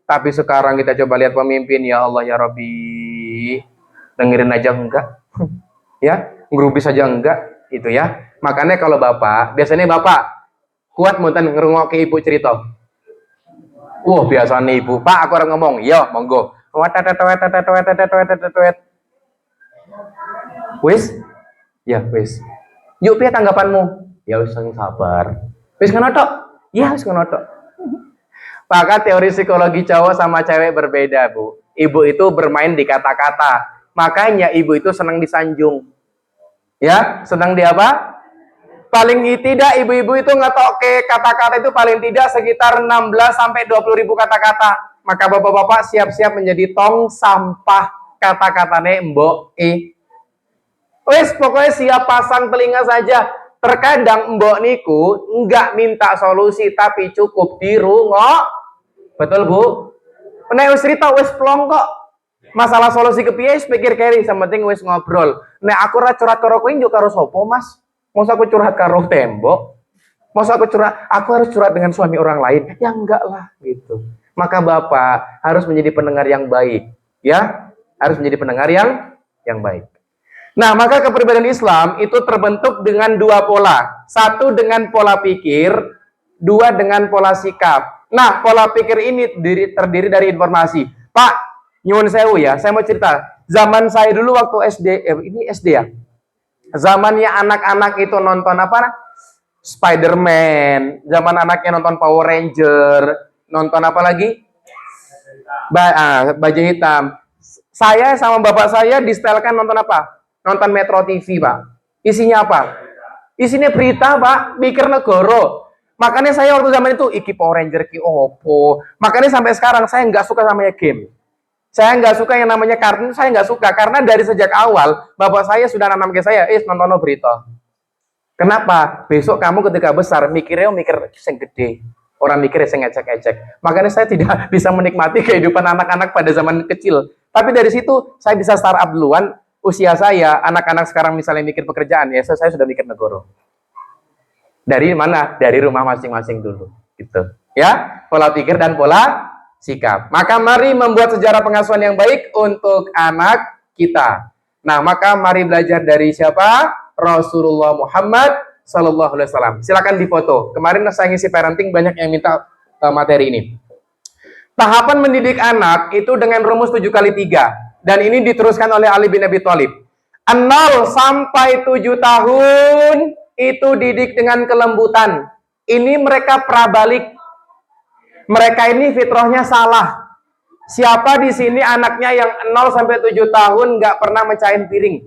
Tapi sekarang kita coba lihat pemimpin, ya Allah ya Rabbi, dengerin aja enggak, ya, ngerubis aja enggak, itu ya. Makanya kalau bapak, biasanya bapak kuat munten ngerungok ke ibu cerita. Biasanya ibu, Pak aku orang ngomong, ya monggo. Wis, ya wis. Yuk piye tanggapanmu? Ya wis sabar. Wis ngono tok? Ya wis ngono tok. Maka teori psikologi cowok sama cewek berbeda, Bu. Ibu itu bermain di kata-kata. Makanya ibu itu senang disanjung. Ya, senang di apa? Paling tidak ibu-ibu itu ngetoke kata-kata itu paling tidak sekitar 16 sampai 20 ribu kata-kata. Maka bapak-bapak siap-siap menjadi tong sampah kata-katane mbok Wes pokoknya siap pasang telinga saja. Terkadang mbok niku enggak minta solusi tapi cukup dirungok. Betul Bu? Nek wis cerita wis plong kok. Masalah solusi kepiye wis pikir keri, penting wis ngobrol. Nek aku ora curhat karo kowe njuk karo sapa, Mas? Masa aku curhat karo tembok? Masa aku harus curhat dengan suami orang lain? Ya enggak lah gitu. Maka Bapak harus menjadi pendengar yang baik, ya. Harus menjadi pendengar yang baik. Nah, maka kepribadian Islam itu terbentuk dengan 2 pola. 1 dengan pola pikir, 2 dengan pola sikap. Nah, pola pikir ini terdiri dari informasi. Pak, nyuwun sewu ya, saya mau cerita. Zaman saya dulu waktu SD, ini SD ya. Zamannya anak-anak itu nonton apa? Spider-Man. Zaman anaknya nonton Power Ranger. Nonton apa lagi? Baja Hitam. Saya sama bapak saya distelkan nonton apa? nonton Metro TV, Pak. Isinya apa? Isinya berita, Pak, mikir negoro. Makanya saya waktu zaman itu, iki Power Ranger, ki opo. Makanya sampai sekarang saya nggak suka namanya game. Saya nggak suka yang namanya kartun, saya nggak suka. Karena dari sejak awal, bapak saya sudah nanam ke saya, nonton berita. Kenapa? Besok kamu ketika besar, mikirnya mikir yang gede. Orang mikirnya yang ngecek-ngecek. Makanya saya tidak bisa menikmati kehidupan anak-anak pada zaman kecil. Tapi dari situ, saya bisa startup duluan. Usia saya, anak-anak sekarang misalnya mikir pekerjaan, ya saya sudah mikir negoro. Dari mana? Dari rumah masing-masing dulu. Gitu. Ya, pola pikir dan pola sikap. Maka mari membuat sejarah pengasuhan yang baik untuk anak kita. Nah, maka mari belajar dari siapa? Rasulullah Muhammad Sallallahu Alaihi Wasallam. Silakan difoto. Kemarin saya ngisi parenting, banyak yang minta materi ini. Tahapan mendidik anak itu dengan rumus 7x3. Dan ini diteruskan oleh Ali bin Abi Thalib. 0 sampai 7 tahun itu didik dengan kelembutan. Ini mereka prabalik. Mereka ini fitrahnya salah. Siapa di sini anaknya yang 0 sampai 7 tahun nggak pernah mecahin piring?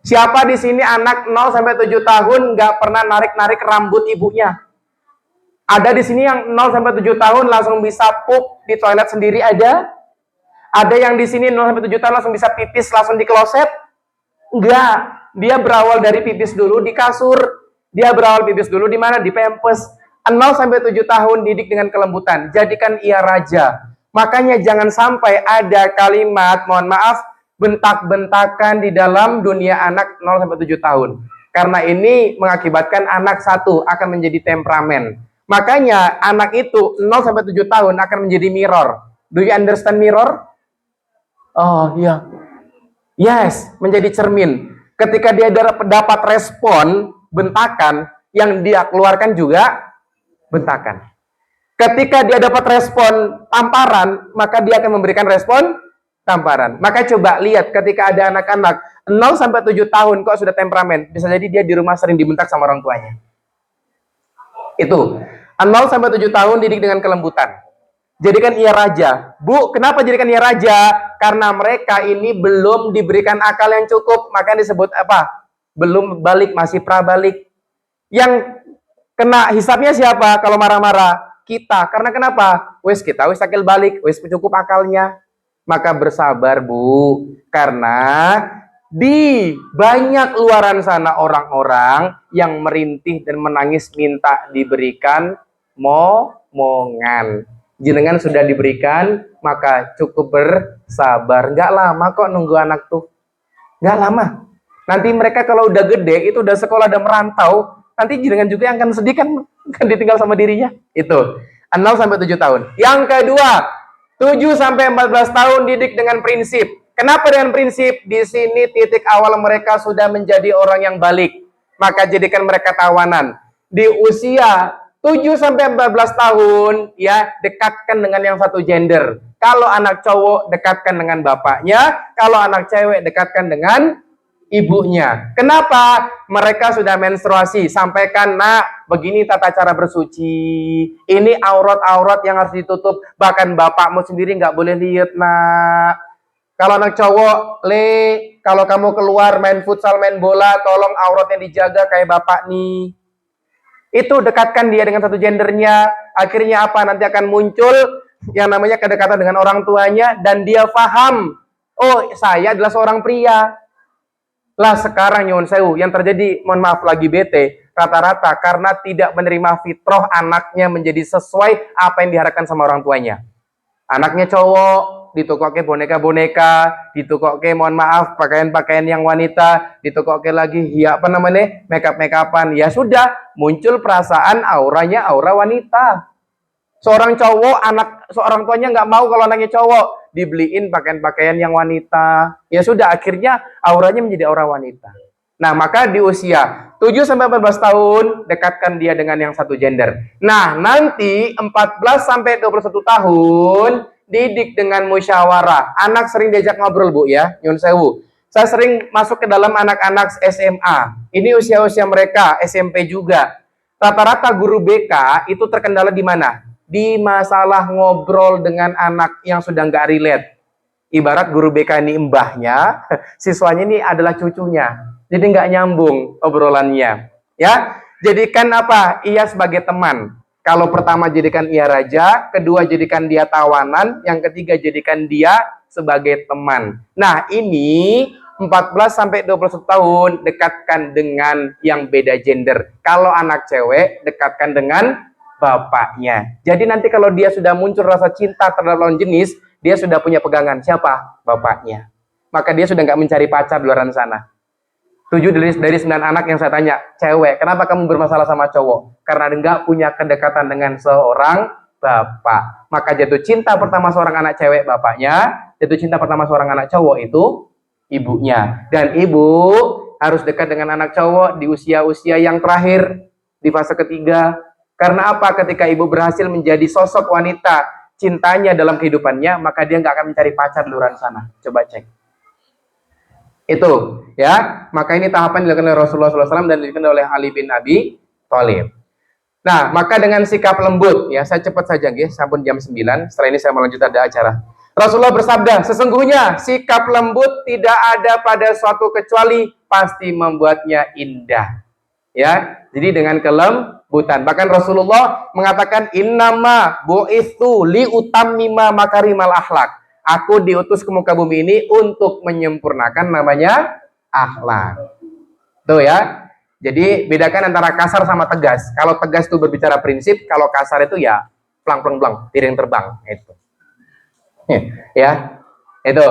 Siapa di sini anak 0 sampai 7 tahun nggak pernah narik-narik rambut ibunya? Ada di sini yang 0 sampai 7 tahun langsung bisa pup di toilet sendiri ada? Ada yang di sini 0 sampai 7 tahun langsung bisa pipis langsung di kloset? Enggak. Dia berawal dari pipis dulu di kasur. Dia berawal pipis dulu di mana? Di pempes. 0 sampai 7 tahun didik dengan kelembutan. Jadikan ia raja. Makanya jangan sampai ada kalimat, mohon maaf, bentak-bentakan di dalam dunia anak 0 sampai 7 tahun. Karena ini mengakibatkan anak satu akan menjadi temperamen. Makanya anak itu 0 sampai 7 tahun akan menjadi mirror. Do you understand mirror? Oh iya. Yes, menjadi cermin. Ketika dia dapat respon bentakan, yang dia keluarkan juga bentakan. Ketika dia dapat respon tamparan, maka dia akan memberikan respon tamparan. Maka coba lihat ketika ada anak-anak 0 sampai 7 tahun kok sudah temperamen, bisa jadi dia di rumah sering dibentak sama orang tuanya. Itu 0 sampai 7 tahun didik dengan kelembutan. Jadikan ia raja. Bu, kenapa jadikan ia raja? Karena mereka ini belum diberikan akal yang cukup, maka disebut apa? Belum balik, masih prabalik. Yang kena hisapnya siapa kalau marah-marah? Kita. Karena kenapa? Wes kita wes akil balik, wes cukup akalnya. Maka bersabar, Bu. Karena di banyak luaran sana orang-orang yang merintih dan menangis minta diberikan momongan. Jenengan sudah diberikan, maka cukup bersabar. Nggak lama kok nunggu anak tuh. Nggak lama. Nanti mereka kalau udah gede, itu udah sekolah, udah merantau, nanti jenengan juga yang akan sedih kan ditinggal sama dirinya. Itu 0 sampai 7 tahun. Yang kedua, 7 sampai 14 tahun didik dengan prinsip. Kenapa dengan prinsip? Di sini titik awal mereka sudah menjadi orang yang balik. Maka jadikan mereka tawanan. Di usia 7 sampai 14 tahun, ya, dekatkan dengan yang satu gender. Kalau anak cowok, dekatkan dengan bapaknya. Kalau anak cewek, dekatkan dengan ibunya. Kenapa? Mereka sudah menstruasi. Sampaikan, nak, begini tata cara bersuci. Ini aurat-aurat yang harus ditutup. Bahkan bapakmu sendiri nggak boleh lihat, nak. Kalau anak cowok, kalau kamu keluar main futsal, main bola, tolong auratnya dijaga kayak bapak nih. Itu dekatkan dia dengan satu gendernya. Akhirnya apa? Nanti akan muncul yang namanya kedekatan dengan orang tuanya. Dan dia paham, oh saya adalah seorang pria. Lah sekarang nyuwun sewu, yang terjadi, mohon maaf lagi bete, rata-rata karena tidak menerima fitrah anaknya menjadi sesuai apa yang diharapkan sama orang tuanya. Anaknya cowok, ditukokke boneka-boneka, ditukokke, mohon maaf, pakaian-pakaian yang wanita, ditukokke lagi, ya apa namanya, make-up-make-upan. Ya sudah, muncul perasaan auranya aura wanita. Seorang cowok, seorang tuanya nggak mau kalau anaknya cowok, dibeliin pakaian-pakaian yang wanita. Ya sudah, akhirnya auranya menjadi aura wanita. Nah, maka di usia 7 sampai 14 tahun dekatkan dia dengan yang satu gender. Nah, nanti 14 sampai 21 tahun didik dengan musyawarah. Anak sering diajak ngobrol, Bu, ya. Nyun sewu. Saya sering masuk ke dalam anak-anak SMA. Ini usia-usia mereka, SMP juga. Rata-rata guru BK itu terkendala di mana? Di masalah ngobrol dengan anak yang sudah nggak relate. Ibarat guru BK ini mbahnya, siswanya ini adalah cucunya. Jadi nggak nyambung obrolannya. Ya, jadikan apa? Ia sebagai teman. Kalau pertama jadikan ia raja, kedua jadikan dia tawanan, yang ketiga jadikan dia sebagai teman. Nah, ini 14 sampai 21 tahun dekatkan dengan yang beda gender. Kalau anak cewek dekatkan dengan bapaknya. Jadi nanti kalau dia sudah muncul rasa cinta terhadap lawan jenis, dia sudah punya pegangan siapa? Bapaknya. Maka dia sudah nggak mencari pacar di luar sana. 7 dari 9 anak yang saya tanya, cewek, kenapa kamu bermasalah sama cowok? Karena nggak punya kedekatan dengan seorang bapak. Maka jatuh cinta pertama seorang anak cewek bapaknya, jatuh cinta pertama seorang anak cowok itu ibunya. Dan ibu harus dekat dengan anak cowok di usia-usia yang terakhir, di fase ketiga. Karena apa? Ketika ibu berhasil menjadi sosok wanita cintanya dalam kehidupannya, maka dia nggak akan mencari pacar di luar sana. Coba cek. Itu ya, maka ini tahapan dilakukan oleh Rasulullah SAW dan dilakukan oleh Ali bin Abi Thalib. Nah, maka dengan sikap lembut, ya saya cepat saja, guys, sampun jam 9. Setelah ini saya melanjut ada acara. Rasulullah bersabda, sesungguhnya sikap lembut tidak ada pada suatu kecuali pasti membuatnya indah. Ya, jadi dengan kelembutan. Bahkan Rasulullah mengatakan, innama bu'itsu li utammima makarimal akhlak. Aku diutus ke muka bumi ini untuk menyempurnakan namanya akhlak. Tuh ya. Jadi bedakan antara kasar sama tegas. Kalau tegas itu berbicara prinsip, kalau kasar itu ya plang-plang-plang, piring terbang. Itu. Ya. Itu.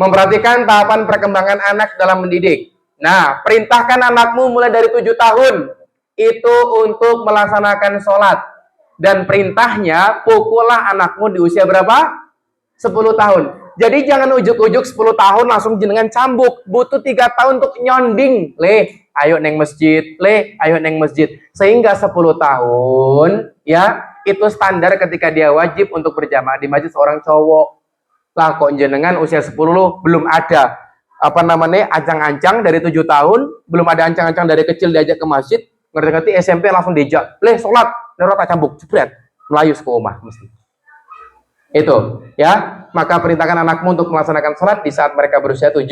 Memperhatikan tahapan perkembangan anak dalam mendidik. Nah, perintahkan anakmu mulai dari 7 tahun itu untuk melaksanakan sholat. Dan perintahnya pukullah anakmu di usia berapa? 10 tahun. Jadi jangan ujuk-ujuk 10 tahun langsung jenengan cambuk. Butuh 3 tahun untuk nyonding. Ayo neng masjid. Ayo neng masjid. Sehingga 10 tahun, ya, itu standar ketika dia wajib untuk berjamaah di masjid seorang cowok. Lah kok jenengan usia 10 belum ada ancang-ancang dari 7 tahun, belum ada ancang-ancang dari kecil diajak ke masjid, ngerti-ngerti SMP langsung diajak. Sholat, nerot cambuk, jebret. Melayu ke rumah mesti. Itu ya, maka perintahkan anakmu untuk melaksanakan sholat di saat mereka berusia 7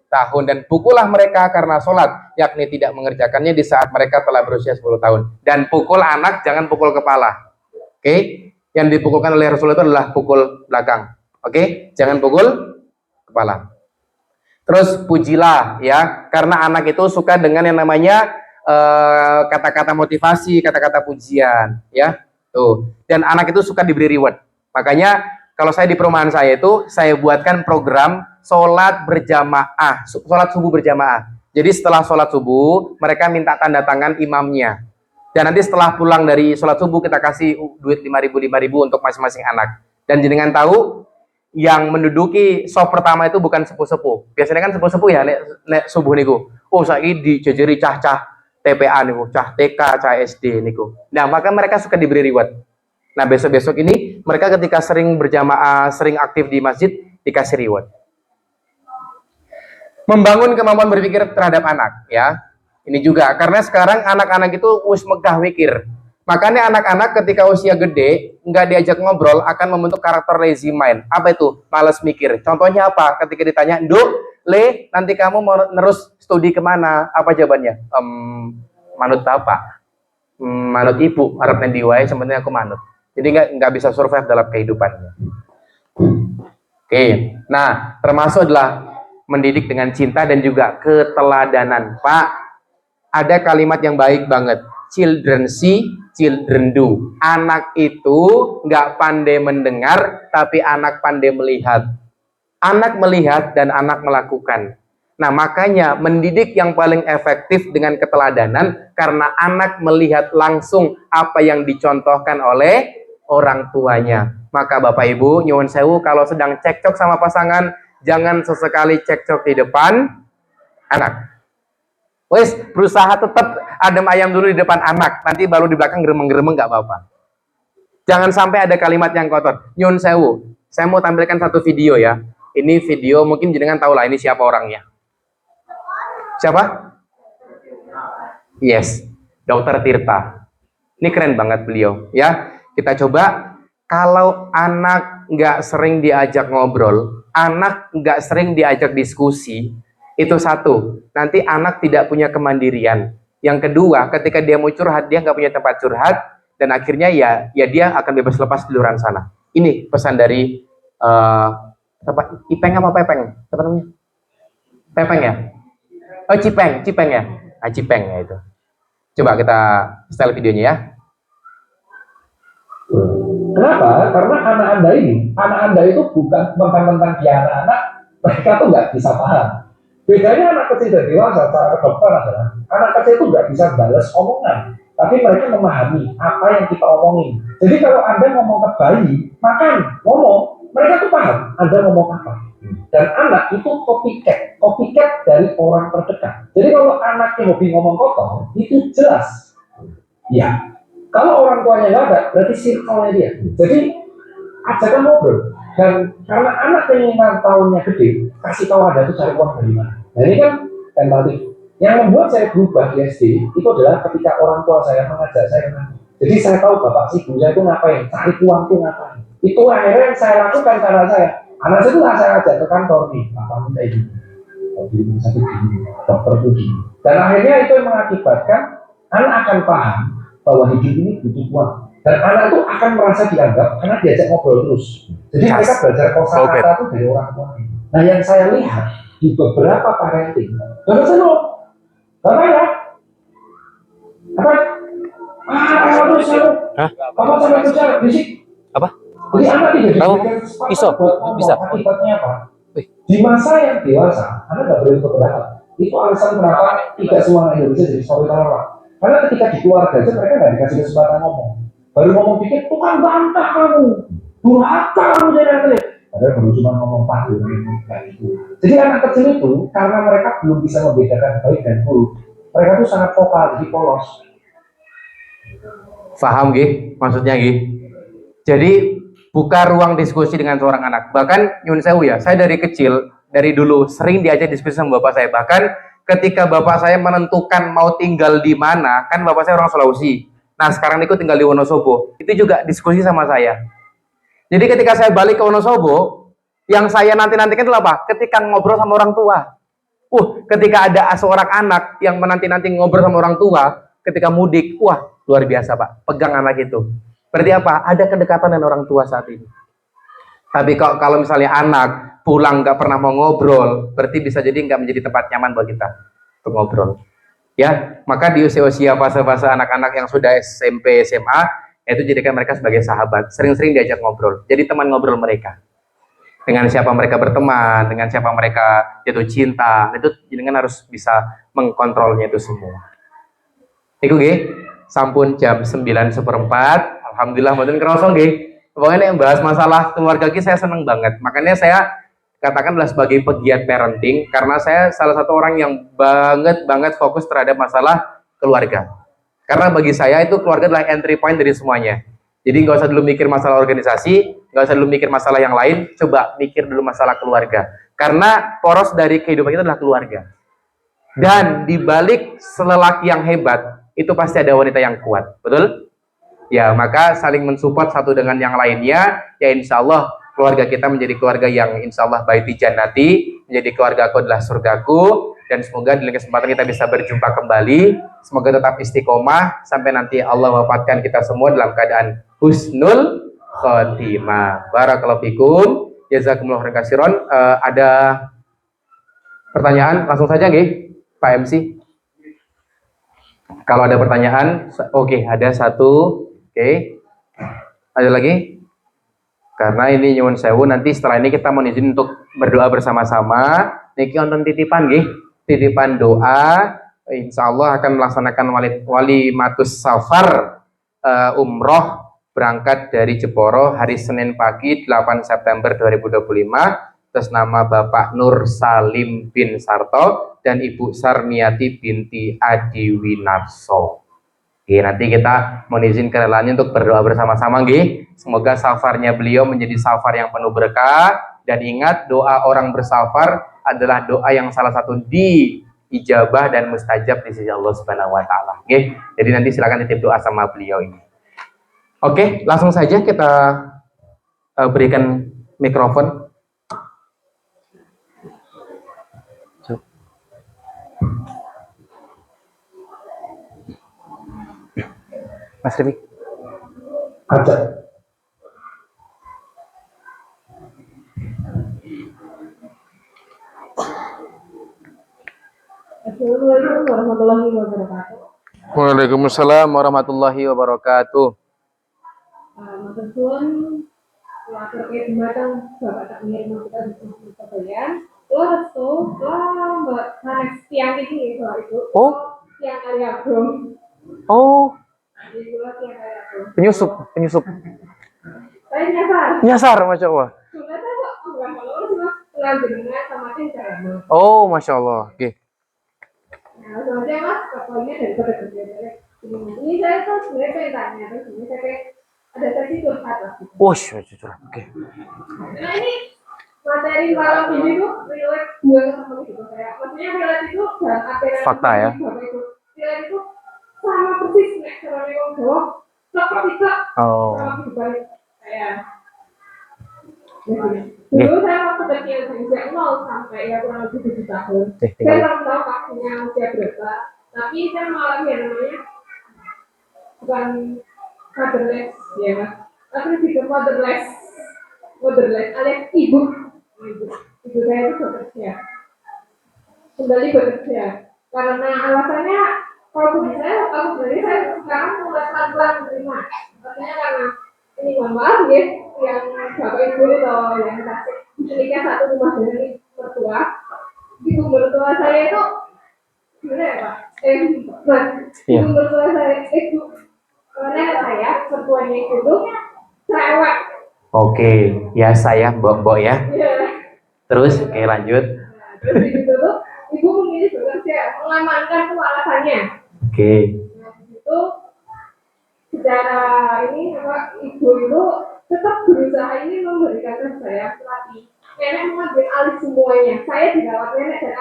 tahun dan pukullah mereka karena sholat, yakni tidak mengerjakannya di saat mereka telah berusia 10 tahun. Dan pukul anak jangan pukul kepala. Oke? Yang dipukulkan oleh Rasulullah itu adalah pukul belakang. Oke? Jangan pukul kepala. Terus pujilah ya, karena anak itu suka dengan yang namanya kata-kata motivasi, kata-kata pujian ya. Tuh. Dan anak itu suka diberi reward. Makanya kalau saya di perumahan saya itu, saya buatkan program sholat berjamaah, sholat subuh berjamaah. Jadi setelah sholat subuh, mereka minta tanda tangan imamnya. Dan nanti setelah pulang dari sholat subuh, kita kasih duit 5.000 untuk masing-masing anak. Dan jenengan tahu, yang menduduki sop pertama itu bukan sepuh-sepuh. Biasanya kan sepuh-sepuh ya, nek subuh niku. Oh, saya dijejeri cah-cah TPA niku, cah TK, cah SD niku. Nah, maka mereka suka diberi reward. Nah, besok-besok ini mereka ketika sering berjamaah, sering aktif di masjid, dikasih reward. Membangun kemampuan berpikir terhadap anak, ya. Ini juga, karena sekarang anak-anak itu wis megah mikir. Makanya anak-anak ketika usia gede, nggak diajak ngobrol, akan membentuk karakter lazy mind. Apa itu? Malas mikir. Contohnya apa? Ketika ditanya, Nduk, nanti kamu mau terus studi kemana? Apa jawabannya? Manut bapak. Manut ibu. Harap nanti wae, sebenarnya aku manut. Jadi nggak bisa survive dalam kehidupannya. Oke, nah termasuk adalah mendidik dengan cinta dan juga keteladanan. Pak, ada kalimat yang baik banget. Children see, children do. Anak itu nggak pandai mendengar, tapi anak pandai melihat. Anak melihat dan anak melakukan. Nah, makanya mendidik yang paling efektif dengan keteladanan, karena anak melihat langsung apa yang dicontohkan oleh orang tuanya. Maka Bapak Ibu, nyuwun sewu, kalau sedang cekcok sama pasangan, jangan sesekali cekcok di depan anak. Wes, berusaha tetap adem ayam dulu di depan anak, nanti baru di belakang geremeng-geremeng nggak apa-apa. Jangan sampai ada kalimat yang kotor. Nyuwun sewu, saya mau tampilkan satu video ya. Ini video, mungkin jenengan tahu lah ini siapa orangnya. Siapa? Yes, Dr. Tirta. Ini keren banget beliau ya. Kita coba, kalau anak nggak sering diajak ngobrol, anak nggak sering diajak diskusi, itu satu, nanti anak tidak punya kemandirian. Yang kedua, ketika dia mau curhat, dia nggak punya tempat curhat, dan akhirnya ya dia akan bebas lepas di luar sana. Ini pesan dari Ipeng apa Pepeng? Apa namanya? Pepeng ya? Oh, Cipeng ya? Ah, Cipeng ya itu. Coba kita setel videonya ya. Kenapa? Karena anak Anda itu bukan mentang-mentang dia anak-anak, mereka tuh nggak bisa paham. Bedanya anak kecil dan dewasa secara kedokteran adalah anak kecil itu nggak bisa balas omongan, tapi mereka memahami apa yang kita omongin. Jadi kalau Anda ngomong ke bayi, ngomong, mereka tuh paham Anda ngomong apa. Dan anak itu copycat dari orang terdekat. Jadi kalau anaknya hobi ngomong kotor, itu jelas. Ya, kalau orang tuanya nggak ada, berarti circle-nya dia. Jadi ajakan ngobrol. Dan karena anak yang 5 tahunnya gede, kasih tahu Anda itu cari uang dari mana. Nah ini kan tentatif. Yang membuat saya berubah di SD itu adalah ketika orang tua saya mengajak saya mengaji. Jadi saya tahu bapak si guru saya itu ngapain, cari uang itu ngapain. Itu akhirnya yang saya lakukan cara saya. Anak saya itu saya ajak ke kantor nih, bapak minta ini, di rumah sakit ini, dokter itu gini. Dan akhirnya itu yang mengakibatkan anak akan paham bahwa hidup ini butuh uang. Dan anak itu akan merasa dianggap karena diajak ngobrol terus. Jadi mereka belajar kosakata itu dari orang tua. Nah yang saya lihat di beberapa parenting, bapak saya loh, bapak ya, apa? Bapak saya, bapak sampai kerja bisik. Apa? Jadi anak tidak diberikan Iso, bisa. Akibatnya apa? Di masa yang dewasa, anak nggak boleh berpendapat. Itu alasan kenapa tidak semua anak Indonesia jadi storyteller. Karena ketika di keluarga aja mereka nggak dikasih kesempatan ngomong. Baru ngomong dikit, tukang bantah kamu, durhaka kamu jadi. Padahal baru cuma ngomong padu kayak gitu. Jadi anak kecil itu karena mereka belum bisa membedakan baik dan buruk, mereka tuh sangat vokal, jadi polos. Paham gih? Maksudnya gih? Jadi buka ruang diskusi dengan seorang anak. Bahkan nyun sewu ya, saya dari kecil, dari dulu sering diajak diskusi sama bapak saya. Bahkan ketika bapak saya menentukan mau tinggal di mana, kan bapak saya orang Sulawesi. Nah sekarang itu tinggal di Wonosobo. Itu juga diskusi sama saya. Jadi ketika saya balik ke Wonosobo, yang saya nanti-nantikan itu apa? Ketika ngobrol sama orang tua. Ketika ada seorang anak yang menanti-nanti ngobrol sama orang tua, ketika mudik, wah luar biasa Pak, pegang anak itu. Berarti apa? Ada kedekatan dengan orang tua saat ini. Tapi kalau misalnya anak pulang nggak pernah mau ngobrol, berarti bisa jadi nggak menjadi tempat nyaman buat kita untuk ngobrol. Ya, maka di usia-usia fase-fase anak-anak yang sudah SMP, SMA, itu jadikan mereka sebagai sahabat. Sering-sering diajak ngobrol. Jadi teman ngobrol mereka. Dengan siapa mereka berteman, dengan siapa mereka jatuh cinta, itu jenengan harus bisa mengkontrolnya itu semua. Iku nggih, sampun jam 9:04. Alhamdulillah mboten kerasa nggih. Pokoknya yang bahas masalah keluarga kita saya seneng banget. Makanya saya katakanlah sebagai pegiat parenting karena saya salah satu orang yang banget fokus terhadap masalah keluarga. Karena bagi saya itu keluarga adalah entry point dari semuanya. Jadi nggak usah dulu mikir masalah organisasi, nggak usah dulu mikir masalah yang lain, coba mikir dulu masalah keluarga. Karena poros dari kehidupan kita adalah keluarga. Dan dibalik lelaki yang hebat, itu pasti ada wanita yang kuat, betul? Ya, maka saling mensupport satu dengan yang lainnya, ya insya Allah keluarga kita menjadi keluarga yang insya Allah baiti jannati, menjadi keluarga aku adalah surgaku, dan semoga di kesempatan kita bisa berjumpa kembali, semoga tetap istiqomah, sampai nanti Allah wafatkan kita semua dalam keadaan husnul khotimah. Barakallahu fikum, jazakumullah khairan katsiran. Ada pertanyaan, langsung saja nggih, Pak MC. Kalau ada pertanyaan, oke, ada satu. Oke, ada lagi? Karena ini nyuwun sewu, nanti setelah ini kita mau izin untuk berdoa bersama-sama. Niki wonten titipan nggih, titipan doa. Insya Allah akan melaksanakan wali matus safar umroh berangkat dari Jeporo hari Senin pagi 8 September 2025. Atas nama Bapak Nur Salim bin Sarto dan Ibu Sarmiati binti Adi Winarso. Oke, nanti kita mohon izin kerelaannya untuk berdoa bersama-sama nggih. Semoga safarnya beliau menjadi safar yang penuh berkah, dan ingat doa orang bersafar adalah doa yang salah satu diijabah dan mustajab di sisi Allah Subhanahu wa taala. Oke. Jadi nanti silakan titip doa sama beliau ini. Oke, langsung saja kita berikan mikrofon Mas Rifki. Ajak. Assalamualaikum warahmatullahi wabarakatuh. Waalaikumsalam warahmatullahi wabarakatuh. Matur suwun kula terkait dumateng Bapak Takmir kita di Surabaya. Kula restu Mbak sanes tiang iki soal itu. Oh. Tiang kali agung. Oh, Jadi kula tiang kali agung. penyusup. Saya nyasar. Nyasar, Masya Allah. Sudah kok enggak kalau cuma lanjutnya sama tim saya. Oh, Masya Allah. Oke. Nah, soalnya Mas, pokoknya daripada kerja ini saya tuh sebenarnya pengen tanya, terus ini saya kayak ada sesi curhat lah. Wush, oke. Nah ini materi malam ini tuh relate banget sama hidup saya. Maksudnya relate itu dalam arti Fakta ya? Relate itu sama persis nek cara ngomong Jawa, seperti Oh. sama kehidupan saya. Dulu saya waktu kecil sejak 0 sampai ya kurang lebih 7 tahun. Saya belum tahu vaksinnya usia berapa, tapi saya mengalami yang namanya bukan fatherless ya mas, tapi lebih ke motherless alias ibu saya itu bekerja kembali bekerja karena alasannya kalau bagi saya sekarang mulai pelan-pelan menerima artinya karena ini mohon maaf ya yang bapak ibu atau yang kasih menikah satu rumah dengan mertua ibu mertua saya itu gimana ya pak ibu mertua saya ibu nenek saya mertuanya itu cewek. Oke, ya saya Mbok ya. Iya. Terus, oke lanjut. Terus itu tuh ibu memilih bekerja mengamankan tuh alasannya. Oke. Nah itu secara ini apa ibu itu tetap berusaha ini memberikan saya pelatih. Nenek mengambil alih semuanya. Saya dirawat nenek dan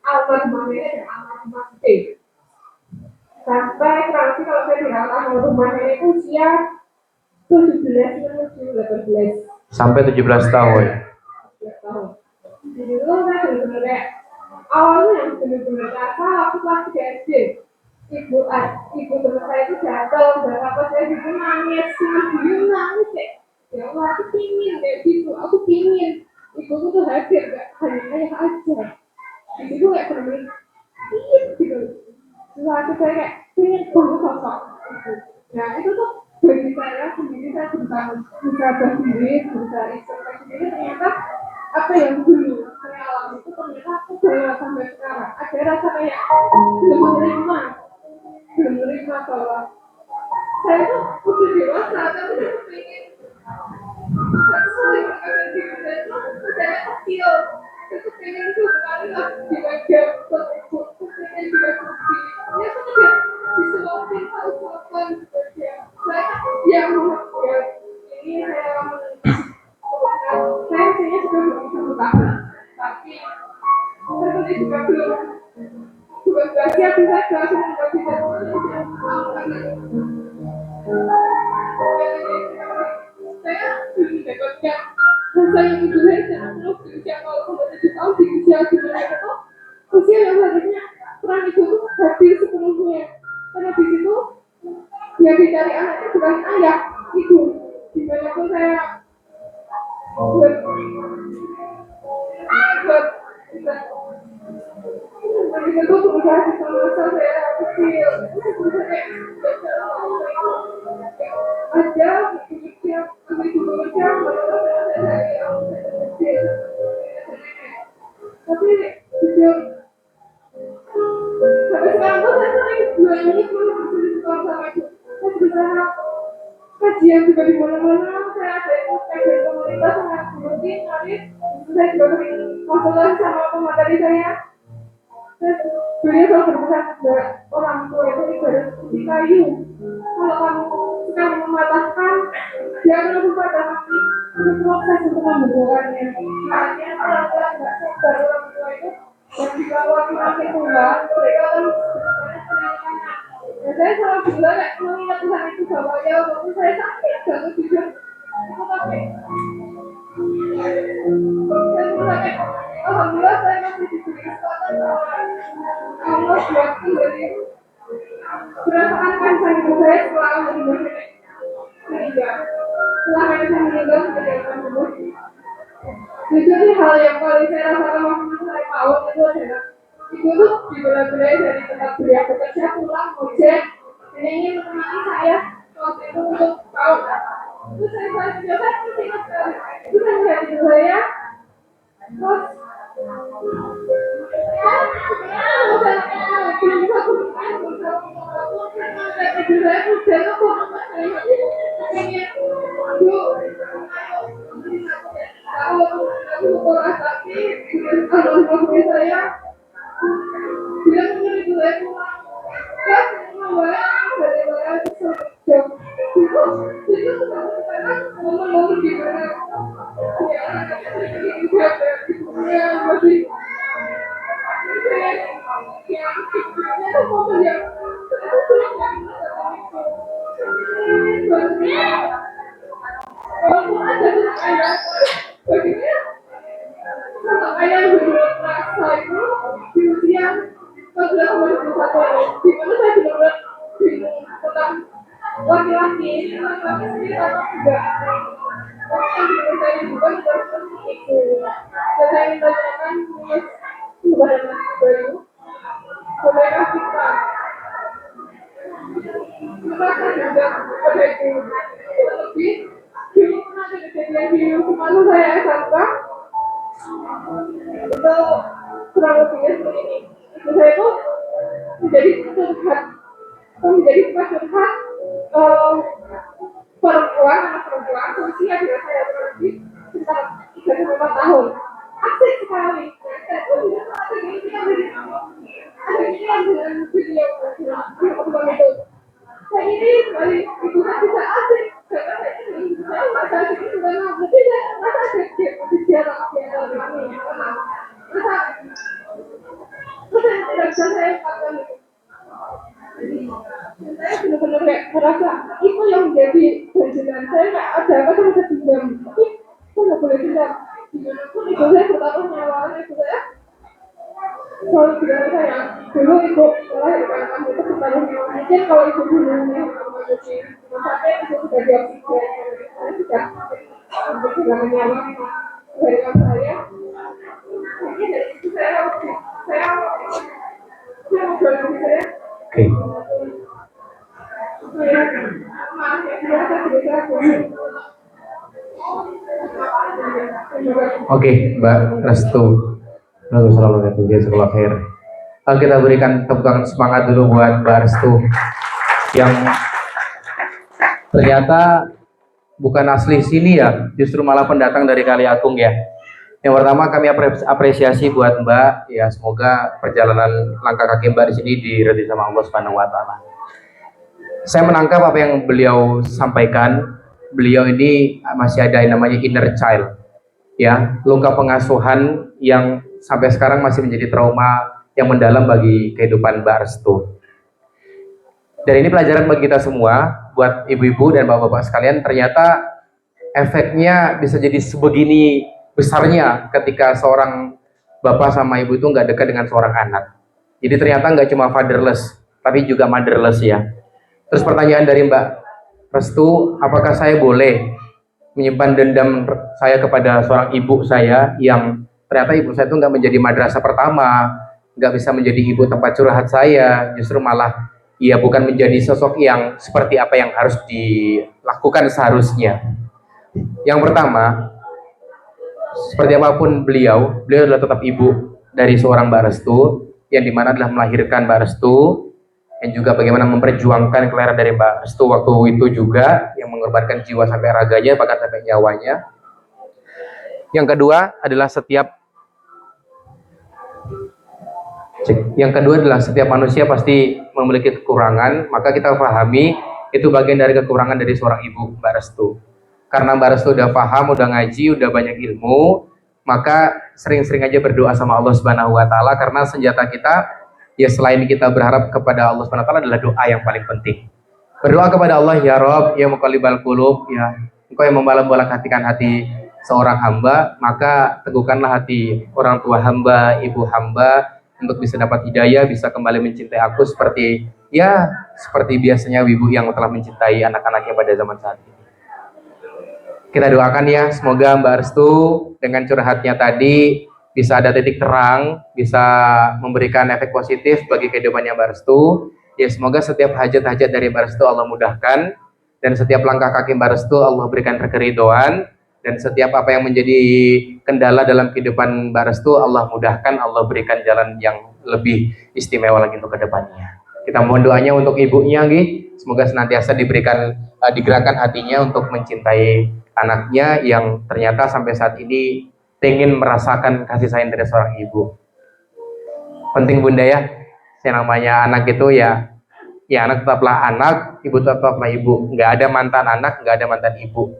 almarhumah nenek dan almarhumah gede. Sampai kurang lebih kalau saya dirawat almarhumah nenek usia 17 menuju 18. Sampai 17 tahun. 17 tahun. Jadi itu saya benar-benar kayak awalnya benar-benar rasa aku kelas 3 SD. Ibu teman saya itu jatuh dan apa saya juga nangis nangis kayak ya Allah aku pingin kayak gitu aku pingin ibuku tuh hadir gak hanya ayah aja di situ kayak benar-benar gitu terus aku kayak pingin banget sosok ibu. Nah itu tuh bagi saya sendiri saya berusaha sendiri berusaha introspeksi sendiri ternyata apa yang dulu saya alami itu ternyata aku bawa sampai sekarang ada rasa kayak belum menerima bahwa saya tuh udah dewasa tapi saya pengen saya kecil saya pengen itu sekali lah di bagian tersebut saya juga seperti ya saya disuapin tahu-tahuan saya yang ini saya kayaknya sudah belum 1 tahun tapi saya juga belum bukan berarti aku saja aku tidak bisa saya mendapatkan rasa yang itu saja aku berusia kalau sudah 7 tahun di usia dimana itu usia yang harusnya peran itu tuh habis sepenuhnya karena di situ yang dicari anak itu bukan ayah ibu dimana pun saya buat itu berusaha di masa saya kecil ada bekerja tapi jujur sampai sekarang tuh saya sering 2 menit sama itu saya berusaha kajian juga di mana-mana saya ada kajian komunitas sama mungkin nanti saya juga sering konsultasi sama pemateri saya beliau selalu berpesan kepada orang tua itu ibarat uji kayu kalau kamu sekali mematahkan dia akan lebih patah nanti untuk proses untuk membukukannya makanya pelan-pelan nggak sabar orang tua itu dan jika waktu nanti Tuhan mereka akan dan saya selalu bilang mengingat Tuhan itu bahwa ya waktu saya sakit jatuh jujur itu tapi alhamdulillah saya masih diberi kesempatan Allah buatku dari berdasarkan saya setelah meninggal hal yang paling saya rasakan waktu saya PAUD itu adalah ibu tuh dibela-belain dari tempat beliau bekerja pulang ojek dan ingin menemani saya waktu itu untuk PAUD. Itu saya masih ingat sekali. Itu saya melihat ibu saya terus laki-laki sendiri atau enggak yang dipercaya bukan seperti itu. Saya ingin tanyakan kepada Mas Bayu, bolehkah kita merasa juga pada itu lebih dulu pernah ada kejadian di masa saya SMK itu kurang lebihnya seperti ini. Ibu saya itu menjadi curhat perempuan, anak perempuan, usia tidak saya berarti sekitar 3 sampai 4 tahun. Asik sekali. Saya pun juga ada gini yang dengan video perempuan itu. Saya ini dari ibu saya bisa asik. Karena saya masa asik itu memang tidak masa asik bicara kami. Masa terus saya tidak bisa saya katakan itu. Saya benar-benar kayak merasa itu yang menjadi bagian saya nggak ada apa sama dendam, tapi saya nggak boleh dendam. Dimanapun ibu saya bertaruh nyawanya ibu saya selalu bilang saya dulu ibu melahirkan kamu itu bertaruh nyawa. Mungkin kalau ibu dulunya mencuci sampai ibu sudah diaktifkan, saya sudah untuk bertaruh nyawa melahirkan saya. Mungkin dari itu saya mau belajar saya. Oke. Oke, Mbak Restu. Lalu selalu ya sekolah khair. Kita berikan tepuk tangan semangat dulu buat Mbak Restu yang ternyata bukan asli sini ya, justru malah pendatang dari Kali Agung ya. Yang pertama kami apresiasi buat Mbak ya, semoga perjalanan langkah kaki Mbak di sini diridhoi sama Allah Subhanahu wa taala. Saya menangkap apa yang beliau sampaikan. Beliau ini masih ada yang namanya inner child. Ya, luka pengasuhan yang sampai sekarang masih menjadi trauma yang mendalam bagi kehidupan Mbak Restu. Dan ini pelajaran bagi kita semua, buat ibu-ibu dan bapak-bapak sekalian, ternyata efeknya bisa jadi sebegini besarnya ketika seorang bapak sama ibu itu nggak dekat dengan seorang anak. Jadi ternyata nggak cuma fatherless, tapi juga motherless ya. Terus pertanyaan dari Mbak Restu, apakah saya boleh menyimpan dendam saya kepada seorang ibu saya yang ternyata ibu saya itu nggak menjadi madrasah pertama, nggak bisa menjadi ibu tempat curhat saya, justru malah ia bukan menjadi sosok yang seperti apa yang harus dilakukan seharusnya. Yang pertama, seperti apapun beliau adalah tetap ibu dari seorang Mbak Restu, yang dimana adalah melahirkan Mbak Restu, yang juga bagaimana memperjuangkan kelahiran dari Mbak Restu waktu itu juga, yang mengorbankan jiwa sampai raganya, bahkan sampai nyawanya. Yang kedua adalah setiap manusia pasti memiliki kekurangan, maka kita pahami itu bagian dari kekurangan dari seorang ibu, Mbak Restu. Karena Mbak Restu udah paham, udah ngaji, udah banyak ilmu, maka sering-sering aja berdoa sama Allah Subhanahu wa taala, karena senjata kita ya selain kita berharap kepada Allah Subhanahu wa taala adalah doa yang paling penting. Berdoa kepada Allah, ya Rob, ya Muqallibal Qulub, ya Engkau yang membolak-balikan hati seorang hamba, maka teguhkanlah hati orang tua hamba, ibu hamba untuk bisa dapat hidayah, bisa kembali mencintai aku seperti biasanya ibu yang telah mencintai anak-anaknya pada zaman saat ini. Kita doakan ya, semoga Mbak Restu dengan curhatnya tadi bisa ada titik terang, bisa memberikan efek positif bagi kehidupannya Mbak Restu. Ya semoga setiap hajat-hajat dari Mbak Restu Allah mudahkan, dan setiap langkah kaki Mbak Restu Allah berikan keridhaan, dan setiap apa yang menjadi kendala dalam kehidupan Mbak Restu Allah mudahkan, Allah berikan jalan yang lebih istimewa lagi untuk kedepannya. Kita mohon doanya untuk ibunya, semoga senantiasa diberikan digerakkan hatinya untuk mencintai anaknya yang ternyata sampai saat ini ingin merasakan kasih sayang dari seorang ibu. Penting Bunda ya, yang namanya anak itu ya anak tetaplah anak, ibu tetaplah ibu. Nggak ada mantan anak, nggak ada mantan ibu.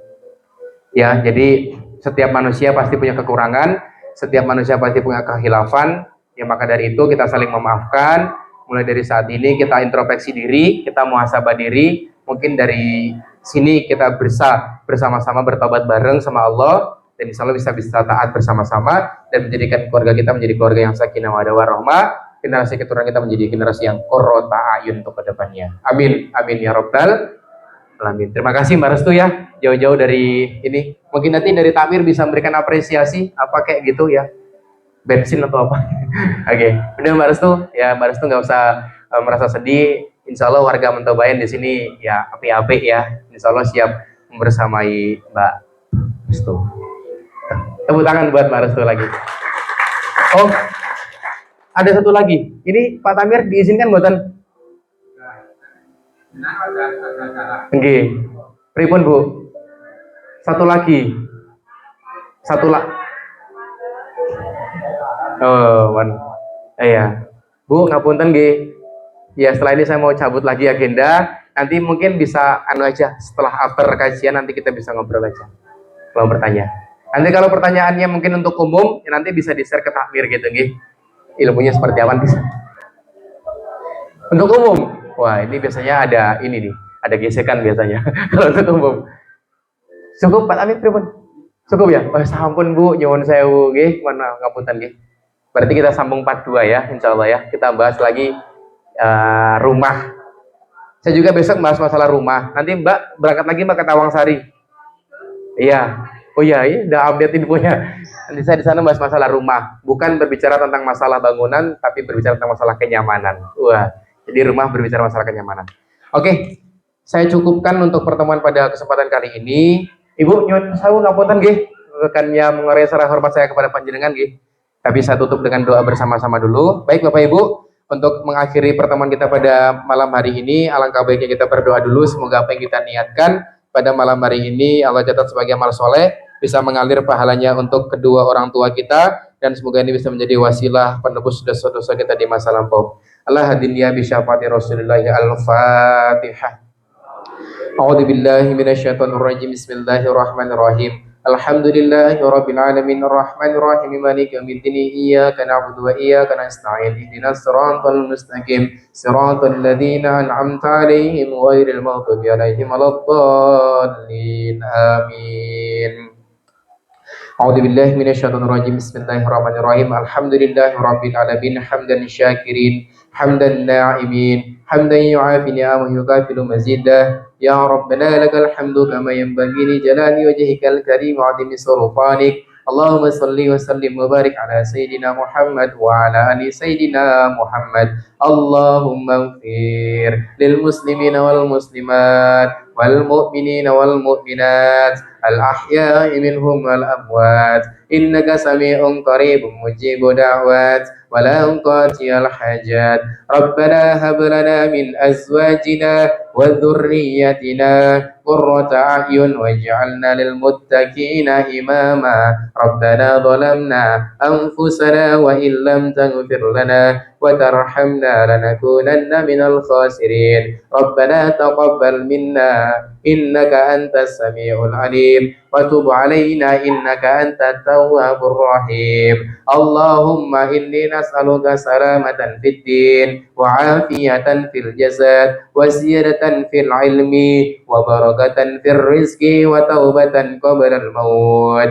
Ya, jadi setiap manusia pasti punya kekurangan, setiap manusia pasti punya kehilafan. Ya maka dari itu kita saling memaafkan. Mulai dari saat ini kita introspeksi diri, kita muhasabah diri. Mungkin dari sini kita bersama-sama bertobat bareng sama Allah, dan insya Allah bisa taat bersama-sama dan menjadikan keluarga kita menjadi keluarga yang sakinah mawaddah warahmah, generasi keturunan kita menjadi generasi yang qurrata ayun untuk kedepannya. Amin, amin ya rabbal alamin. Terima kasih Mbak Restu ya, jauh-jauh dari ini. Mungkin nanti dari Takmir bisa memberikan apresiasi apa kayak gitu ya, bensin atau apa. Oke, udah Mbak Restu ya, Mbak Restu nggak usah merasa sedih. Insya Allah warga Mentobayan di sini ya api-api ya. Insya Allah siap membersamai Mbak Restu. Tepuk tangan buat Mbak Restu lagi. Oh, ada satu lagi. Ini Pak Tamir diizinkan buatan? Oke. Pripun Bu? Satu lagi. Oh, iya. Bu, ngapunten nggih. Ya, setelah ini saya mau cabut lagi agenda. Nanti mungkin bisa aja setelah after kajian nanti kita bisa ngobrol aja. Kalau bertanya. Nanti kalau pertanyaannya mungkin untuk umum, ya nanti bisa di-share ke Takmir gitu nggih. Ilmunya seperti apa bisa. Untuk umum. Wah, ini biasanya ada ini nih, ada gesekan biasanya. Kalau untuk umum. Cukup Pak Tamir pripun? Cukup ya? Oh, sampun Bu, nyuwun sewu nggih, mana ngapunten nggih. Berarti kita sambung part 2 ya, insyaallah ya. Kita bahas lagi rumah. Saya juga besok bahas masalah rumah. Nanti Mbak berangkat lagi Mbak ke Tawangsari. Iya. Oh iya, udah update infonya. Nanti saya di sana bahas masalah rumah. Bukan berbicara tentang masalah bangunan, tapi berbicara tentang masalah kenyamanan. Wah, jadi rumah berbicara masalah kenyamanan. Oke, saya cukupkan untuk pertemuan pada kesempatan kali ini. Ibu nyuwun sewu ngapunten nggih, rekannya mengoreksi sarah hormat saya kepada panjenengan nggih. Tapi saya tutup dengan doa bersama-sama dulu. Baik Bapak Ibu, untuk mengakhiri pertemuan kita pada malam hari ini, alangkah baiknya kita berdoa dulu. Semoga apa yang kita niatkan pada malam hari ini Allah catat sebagai amal soleh, bisa mengalir pahalanya untuk kedua orang tua kita, dan semoga ini bisa menjadi wasilah penebus dosa-dosa kita di masa lampau. Allah hadinya bisyafaati Rasulullah al-Fatihah. A'udzu billahi minasyaitonir rajim. Bismillahirrahmanirrahim. Alhamdulillahi rabbil alamin arrahmanir rahim maliki yaumiddin iyyaka na'budu wa iyyaka nasta'in ihdinas siratal mustaqim siratal ladzina an'amta 'alaihim ghairil maghdubi 'alaihim waladdallin amin. A'udzu billahi minasyaitonir rajim. Bismillahirrahmanirrahim. Alhamdulillahi rabbil alamin hamdan syakirin hamdan na'imin hamdan yu'afi ni'amahu yukafilu mazidah. Ya Rabbana lakal hamdu kama yanbaghi li jalali wajhikal karim wa 'azimi sultanik. Allahumma salli wa sallim wa barik ala sayyidina Muhammad wa ala ali sayyidina Muhammad. Allahumma ighfir lil muslimina wal muslimat wal mu'minina wal mu'minat al ahya'i minhum wal amwat innaka sami'un qaribun mujibud da'wat wa la qatiyal hajat. Rabbana hab lana min azwajina wa dhurriyyatina qurrata a'yun waj'alna lil muttaqina imama. Rabbana zalamna anfusana wa illam taghfir lana wa tarhamna lanakunanna minal khasirin. Rabbana taqabbal minna innaka antas samiul alim wa tub alaina innaka antat tawwabur rahim. Allahumma inni nas'aluka salamatan fid din wa afiyatan fil jasad wa ziyadatan fil ilmi wa barakatan fil rizqi wa taubatan qabla al maut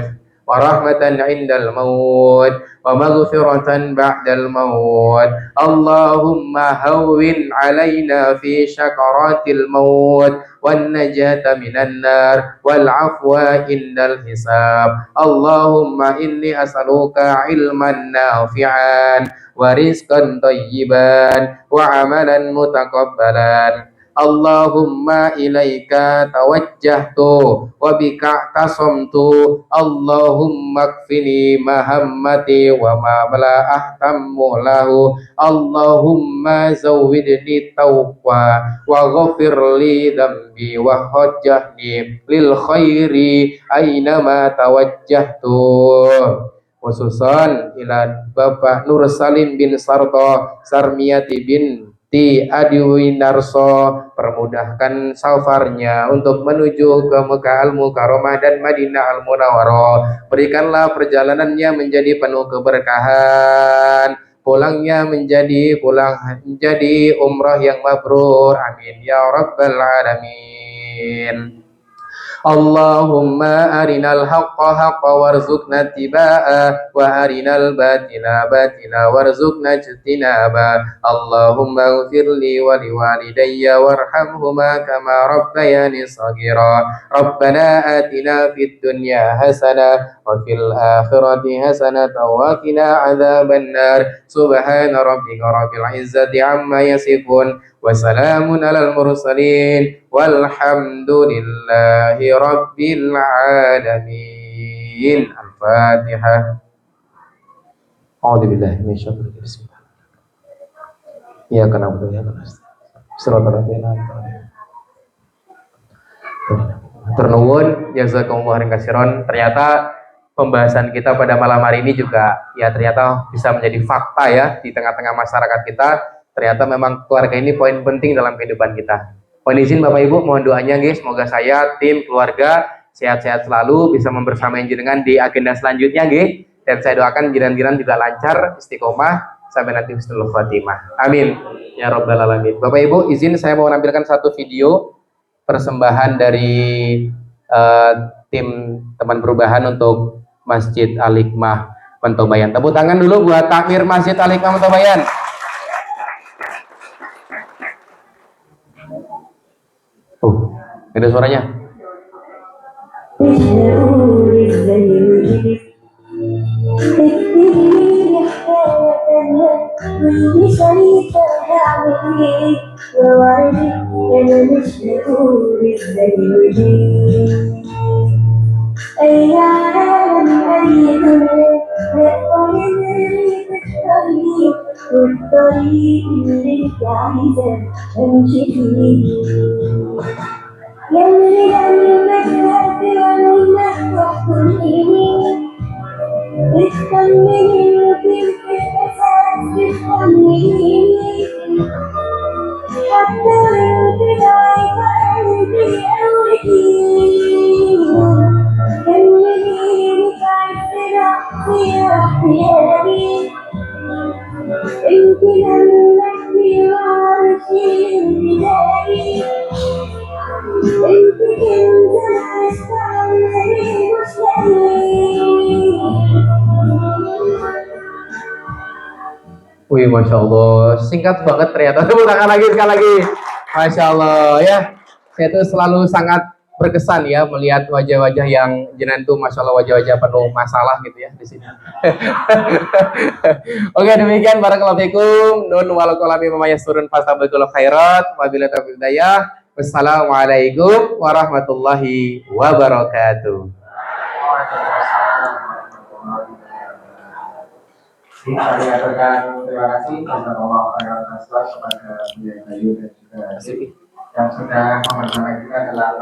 ورحمة عند الموت ومغفرة بعد الموت اللهم هون علينا في شكرات الموت والنجاة من النار والعفو عند الحساب اللهم إني أسألك علما نافعا ورزقا طيبا وعملا متقبلا اللهم إليك توجهت وبك اعتصمت اللهم اكفني مهمتي وما لا أهتم له اللهم زودني توبة وغفر لي ذنبي وهجهني للخير أينما توجهت khususan ila Bapak Nur Salim bin Sarto Sarmiati bin Ti Adiwinarso, permudahkan safarnya untuk menuju ke Mekah Al-Mukarramah dan Madinah Al-Munawwarah. Berikanlah perjalanannya menjadi penuh keberkahan, pulangnya menjadi umrah yang mabrur. Amin ya rabbal alamin. Allahumma arinal haqqa haqqa warzuqna tibaa wa arinal batila batila warzuqna ijtinaba. Allahumma ighfirli wa liwalidayya warhamhuma kama rabbayani shaghira. Rabbana atina fid dunya hasanah wa fil akhirati hasanah wa qina adzaban nar. Subhana rabbika rabbil izzati amma yasifun wa salamun alal mursalin walhamdulillahi rabbil alamin. Al-Fatihah. A'udzu billahi minasyaitonir rajim. Bismillah. Ya kana wa ya kana. Siratal ladzina Ternuwun jazakumullah khairan katsiran. Ternyata pembahasan kita pada malam hari ini juga ya ternyata bisa menjadi fakta ya di tengah-tengah masyarakat kita. Ternyata memang keluarga ini poin penting dalam kehidupan kita. Mohon izin Bapak Ibu, mohon doanya guys, semoga saya, tim, keluarga sehat-sehat selalu, bisa membersamai jenengan di agenda selanjutnya guys. Dan saya doakan jenengan juga lancar, istiqomah sampai nanti husnul khotimah. Amin ya rabbal alamin. Bapak Ibu, izin saya mau menampilkan satu video persembahan dari tim teman perubahan untuk Masjid Al-Hikmah Pentobayan. Tepuk tangan dulu buat takmir Masjid Al-Hikmah Pentobayan. Ada suaranya. Wih, Masya Allah, singkat banget ternyata. Tepuk tangan lagi sekali lagi. Masya Allah ya. Saya tuh selalu sangat berkesan ya melihat wajah-wajah yang jenengan tuh, Masya Allah, wajah-wajah penuh masalah gitu ya di sini. Oke, demikian barakallahu fikum. Nun wal qalami mimma yasturun fastabqul khairat. Wabillahi taufiq hidayah. Wassalamualaikum warahmatullahi wabarakatuh. Saya aturkan terima kasih kepada kepada Buya Bayu dan juga yang sudah membersama kita dalam